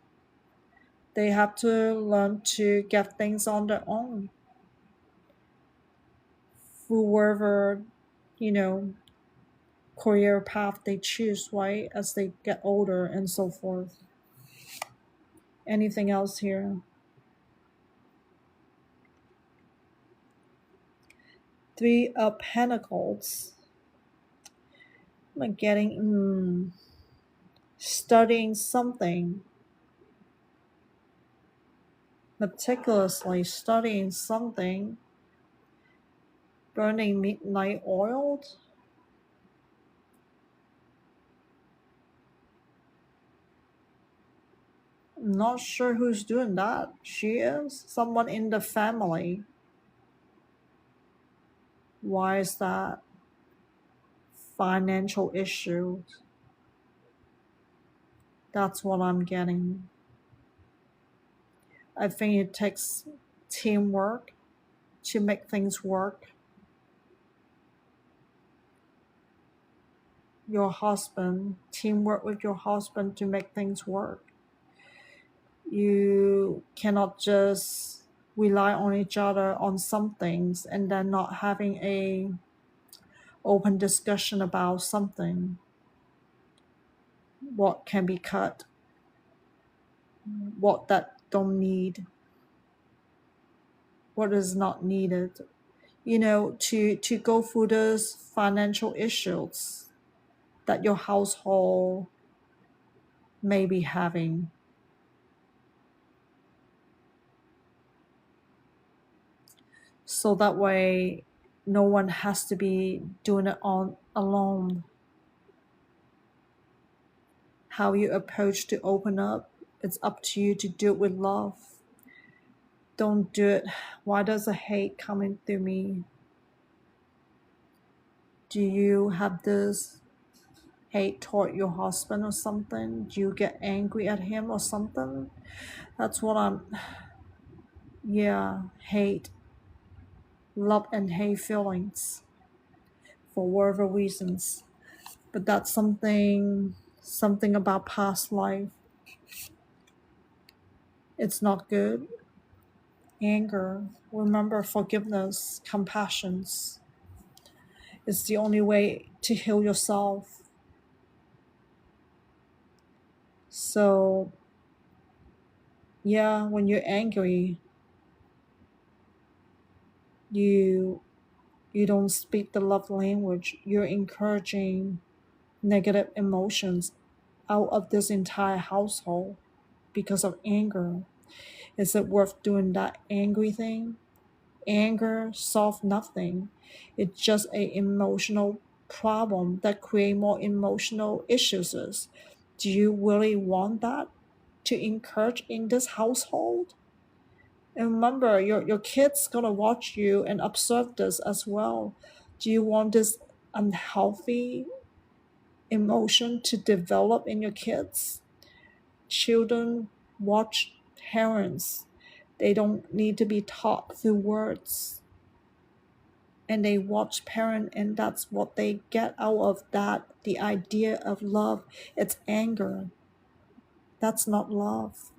they have to learn to get things on their own. Whoever, you know, career path they choose, right, as they get older and so forth. Anything else here? Three of Pentacles. Like getting studying something, meticulously studying something, burning midnight oil. I'm not sure who's doing that. She is someone in the family. Why is that? Financial issues. That's what I'm getting. I think it takes teamwork to make things work. Your husband, teamwork with your husband to make things work. You cannot just rely on each other on some things and then not having a open discussion about something. What can be cut, what that don't need, what is not needed, to go through those financial issues that your household may be having. So that way no one has to be doing it on alone. How you approach to open up, it's up to you to do it with love. Don't do it. Why does the hate coming through me? Do you have this hate toward your husband or something? Do you get angry at him or something? That's what hate. Love and hate feelings for whatever reasons. But that's something about past life. It's not good. Anger. Remember, forgiveness, compassions. It's the only way to heal yourself. So, when you're angry, you don't speak the love language. You're encouraging negative emotions out of this entire household because of anger. Is it worth doing that angry thing? Anger solves nothing. It's just an emotional problem that create more emotional issues. Do you really want that to encourage in this household? And remember, your kids gonna watch you and observe this as well. Do you want this unhealthy emotion to develop in your kids? Children watch parents. They don't need to be taught through words. And they watch parent, and that's what they get out of that. The idea of love, it's anger. That's not love.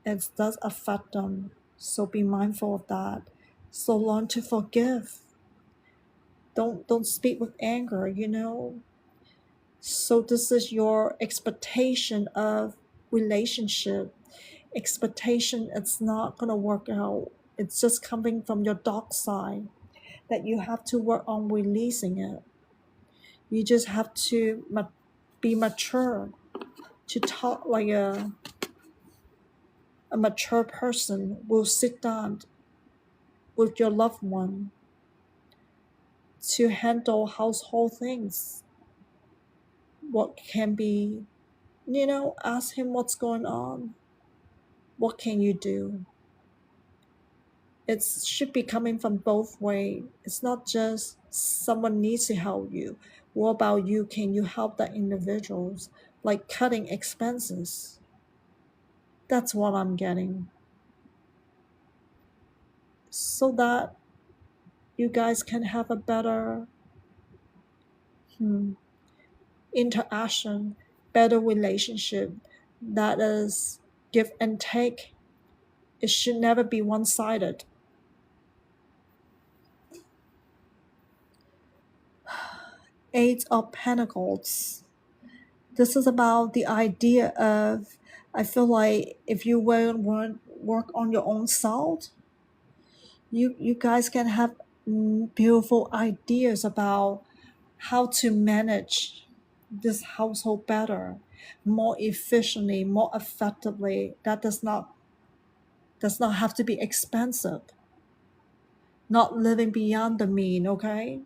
It does affect them. So be mindful of that. So learn to forgive. Don't speak with anger, So this is your expectation of relationship. Expectation, it's not gonna work out. It's just coming from your dark side that you have to work on releasing it. You just have to be mature, to talk like a mature person will sit down with your loved one to handle household things. What can be, ask him what's going on. What can you do? It should be coming from both ways. It's not just someone needs to help you. What about you? Can you help that individuals? Like cutting expenses. That's what I'm getting. So that you guys can have a better interaction, better relationship that is give and take. It should never be one-sided. Eight of Pentacles. This is about the idea of, I feel like if you will work on your own self, you guys can have beautiful ideas about how to manage this household better, more efficiently, more effectively. That does not have to be expensive. Not living beyond the mean, okay?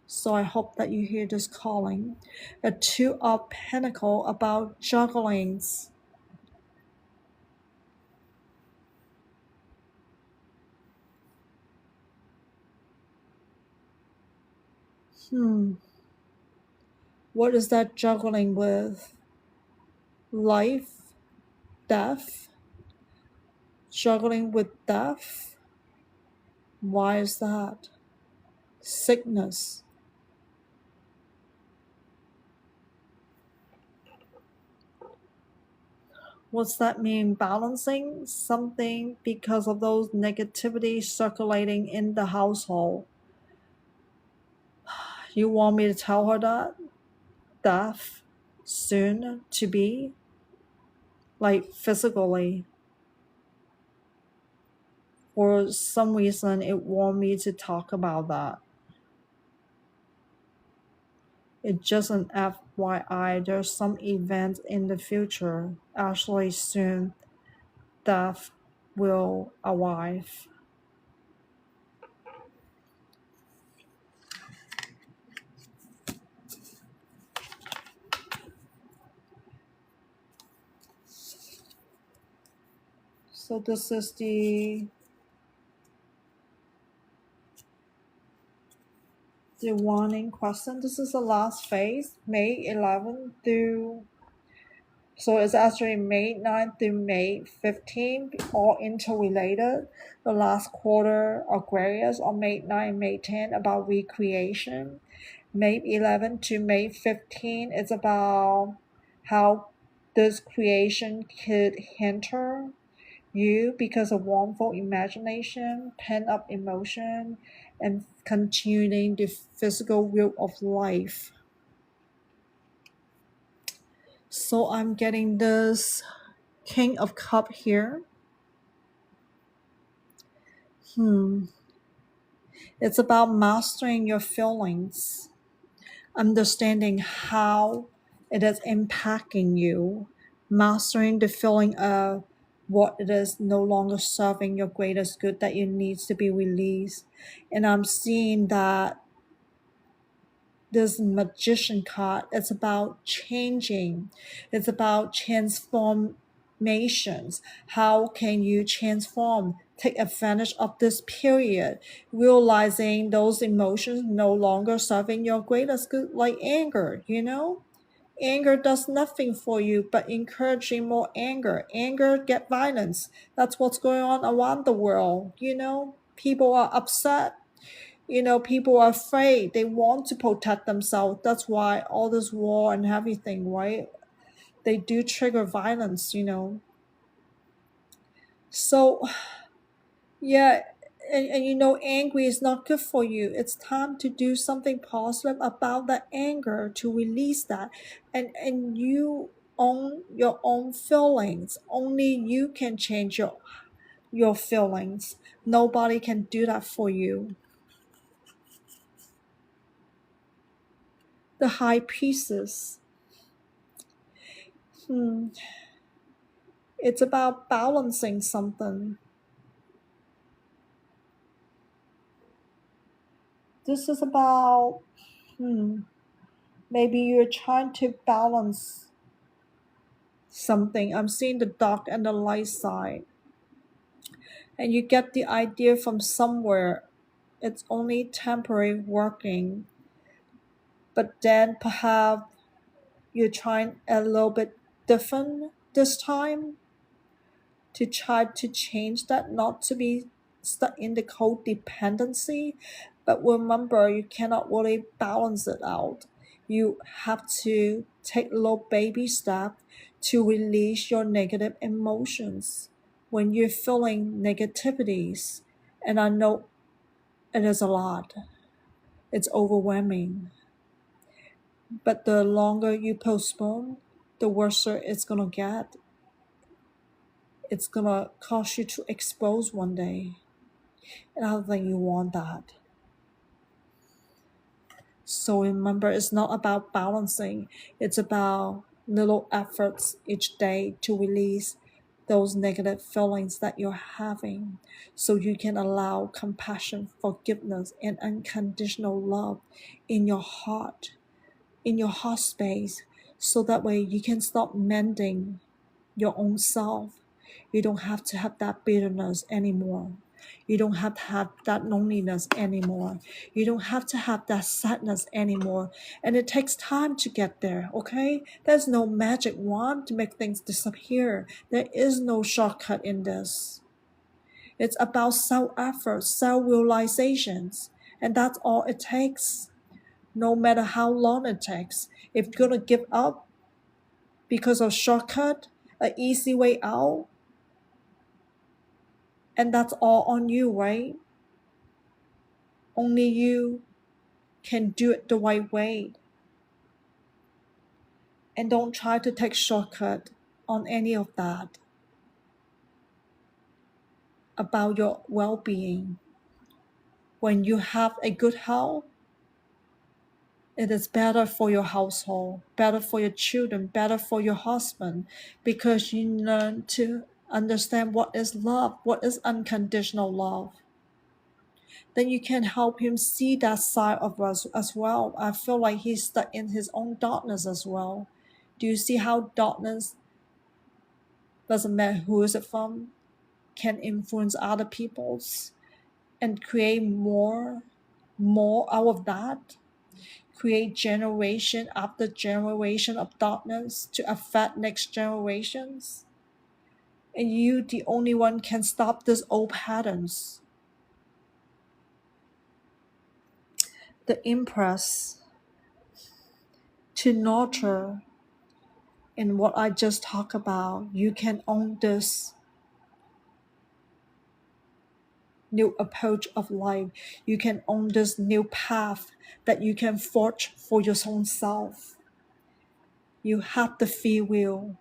So I hope that you hear this calling. A Two of Pentacles about jugglings. What is that juggling with? Life, death, juggling with death. Why is that? Sickness. What's that mean? Balancing something because of those negativity circulating in the household. You want me to tell her that? Death soon to be? Like physically. For some reason, it want me to talk about that. It's just an FYI. There's some event in the future. Actually, soon, death will arrive. So this is the warning question. This is the last phase, May 11th through, so it's actually May 9th through May 15th, all interrelated. The last quarter, Aquarius, on May 9, May 10, about recreation. May 11 to May 15 is about how this creation could hinder you because of warmful imagination, pent-up emotion, and continuing the physical will of life. So I'm getting this King of Cup here. It's about mastering your feelings, understanding how it is impacting you, mastering the feeling of what it is no longer serving your greatest good that it needs to be released. And I'm seeing that this magician card, it's about changing, it's about transformations. How can you transform, take advantage of this period, realizing those emotions no longer serving your greatest good, like anger, anger does nothing for you but encouraging more anger. Anger get violence. That's what's going on around the world. People are upset. People are afraid. They want to protect themselves. That's why all this war and everything, right? They do trigger violence. So, yeah, and angry is not good for you. It's time to do something positive about that anger, to release that. And you own your own feelings. Only you can change your feelings. Nobody can do that for you. The high priestess. Hmm. It's about balancing something. This is about, maybe you're trying to balance something. I'm seeing the dark and the light side. And you get the idea from somewhere. It's only temporary working. But then perhaps you're trying a little bit different this time, to try to change that, not to be stuck in the codependency. But remember, you cannot really balance it out. You have to take little baby steps to release your negative emotions when you're feeling negativities. And I know it is a lot, it's overwhelming. But the longer you postpone, the worse it's gonna get. It's gonna cause you to expose one day. And I don't think you want that. So remember, it's not about balancing, it's about little efforts each day to release those negative feelings that you're having, so you can allow compassion, forgiveness, and unconditional love in your heart, space, so that way you can stop mending your own self. You don't have to have that bitterness anymore. You don't have to have that loneliness anymore. You don't have to have that sadness anymore. And it takes time to get there, okay? There's no magic wand to make things disappear. There is no shortcut in this. It's about self effort, self realizations. And that's all it takes, no matter how long it takes. If you're going to give up because of shortcut, an easy way out, and that's all on you, right? Only you can do it the right way. And don't try to take shortcut on any of that. About your well-being. When you have a good health, it is better for your household, better for your children, better for your husband, because you learn to understand what is love, what is unconditional love. Then you can help him see that side of us as well. I feel like he's stuck in his own darkness as well. Do you see how darkness, doesn't matter who is it from, can influence other people's and create more out of that? Create generation after generation of darkness to affect next generations? And you, the only one, can stop these old patterns. The Empress, to nurture in what I just talked about, you can own this new approach of life. You can own this new path that you can forge for your own self. You have the free will,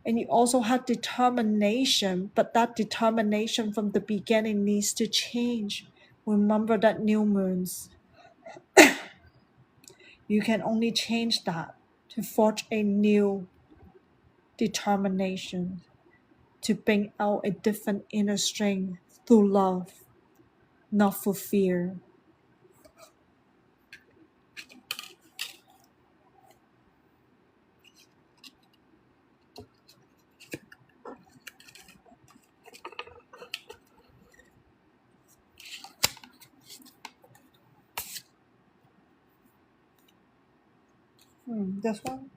and you also have determination, but that determination from the beginning needs to change. Remember that new moons. You can only change that to forge a new determination. to bring out a different inner strength through love, not for fear. This one,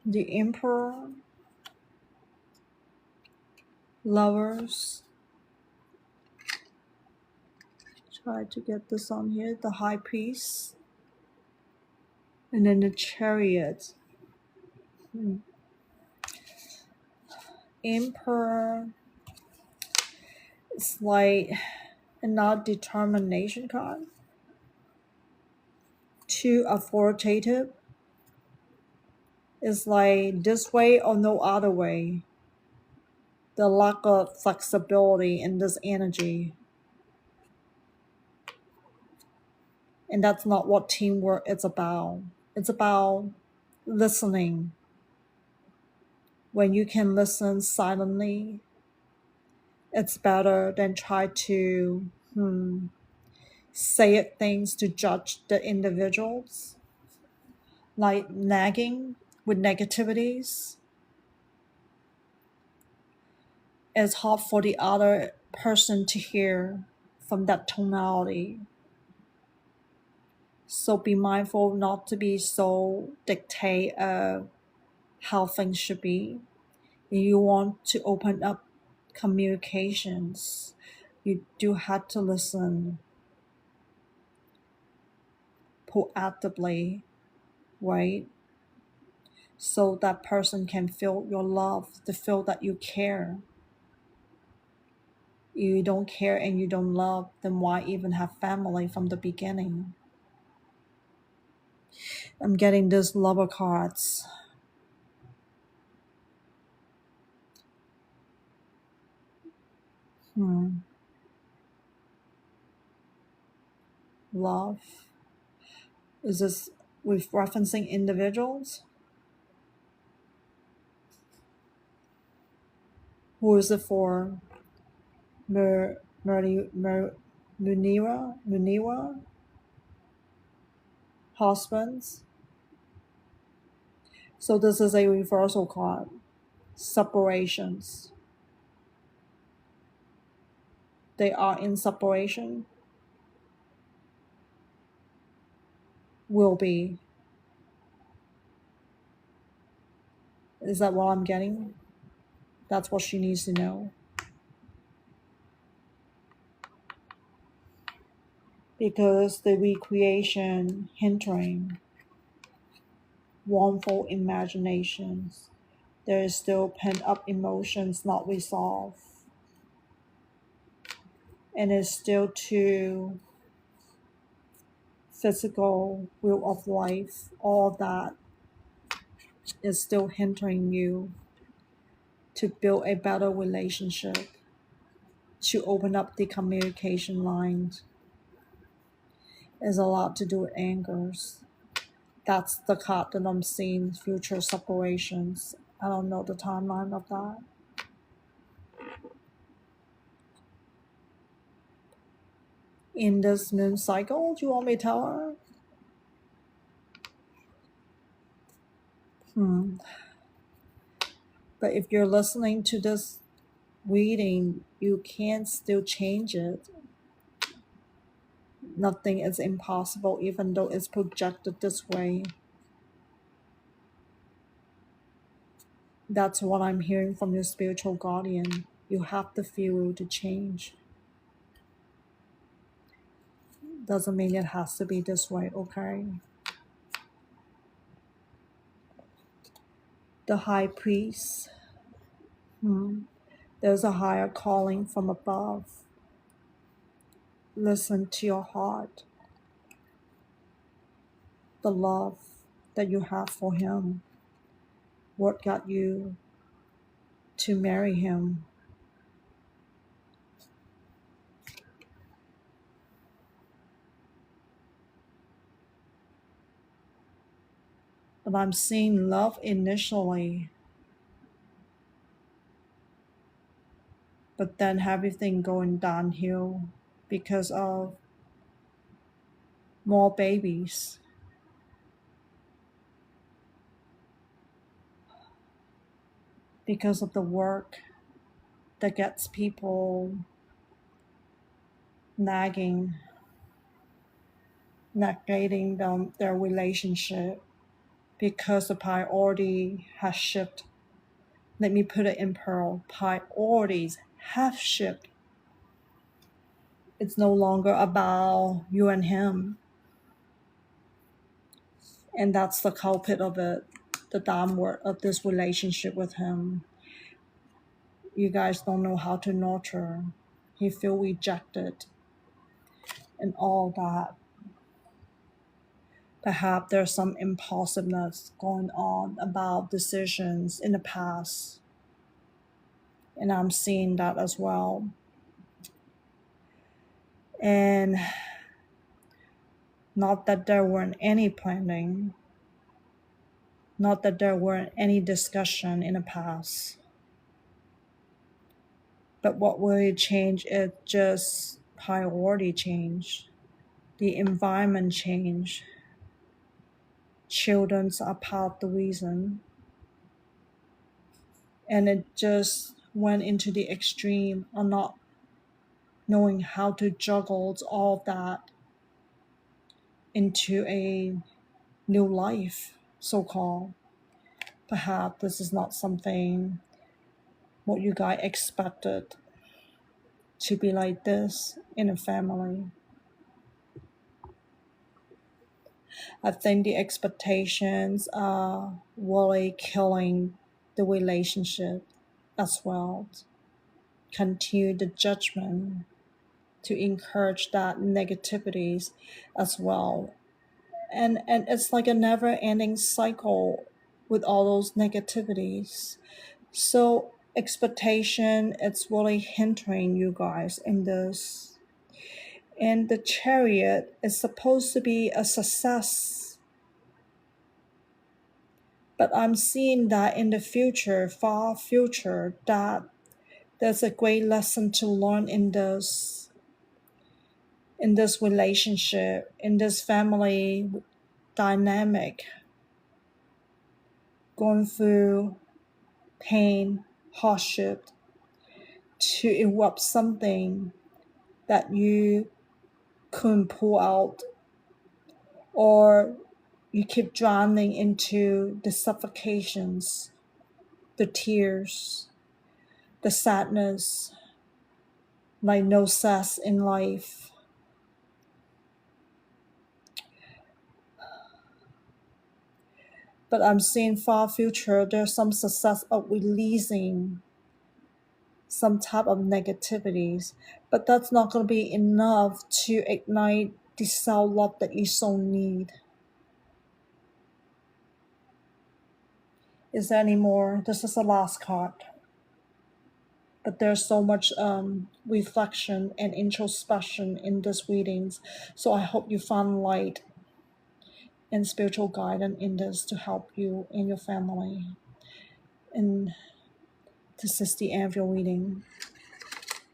the Emperor, Lovers. Try to get this on here. The High Priest, and then the Chariot. Emperor. It's like a not determination card. Too authoritative. It's like this way or no other way. The lack of flexibility in this energy. And that's not what teamwork is about. It's about listening. When you can listen silently, it's better than try to say things to judge the individuals, like nagging with negativities. It's hard for the other person to hear from that tonality. So be mindful not to be so dictate of how things should be. You want to open up communications. You do have to listen proactively, right? So that person can feel your love, to feel that you care. You don't care and you don't love, then why even have family from the beginning? I'm getting these lover cards. Love. Is this with referencing individuals? Who is it for? Munira? Husbands? So this is a reversal card. Separations. They are in separation. Will be. Is that what I'm getting? That's what she needs to know. Because the recreation hindering wrongful imaginations. There is still pent up emotions not resolved. And it's still too physical will of life. All that is still hindering you to build a better relationship, to open up the communication lines. Is a lot to do with angers. That's the card that I'm seeing, future separations. I don't know the timeline of that. In this moon cycle, do you want me to tell her? But if you're listening to this reading, you can still change it. Nothing is impossible, even though it's projected this way. That's what I'm hearing from your spiritual guardian. You have the fuel to change. Doesn't mean it has to be this way, okay? The high priest. There's a higher calling from above. Listen to your heart. The love that you have for him. What got you to marry him? But I'm seeing love initially. but then everything going downhill because of more babies. Because of the work that gets people nagging, negating their relationship because the priority has shifted. Let me put it in pearl. Priorities have shifted. It's no longer about you and him. And that's the culprit of it, the downward of this relationship with him. You guys don't know how to nurture. He feel rejected and all that. Perhaps there's some impulsiveness going on about decisions in the past. And I'm seeing that as well. And not that there weren't any planning, not that there weren't any discussion in the past. But what really changed is just priority change, the environment change. Children are part of the reason. And it just went into the extreme of not knowing how to juggle all of that into a new life, so-called. Perhaps this is not something what you guys expected to be like this in a family. I think the expectations are really killing the relationship as well. Continue the judgment to encourage that negativities as well. And it's like a never ending cycle with all those negativities. So expectation, it's really hindering you guys in this. And the chariot is supposed to be a success. But I'm seeing that in the future, far future, that there's a great lesson to learn in this relationship, in this family dynamic, going through pain, hardship, to erupt something that you couldn't pull out, or you keep drowning into the suffocations, the tears, the sadness, like no cess in life. But I'm seeing far future, there's some success of releasing some type of negativities, but that's not going to be enough to ignite the self-love that you so need. Is there any more? This is the last card. But there's so much reflection and introspection in these readings. So I hope you find light and spiritual guidance in this to help you and your family. And this is the end of your reading.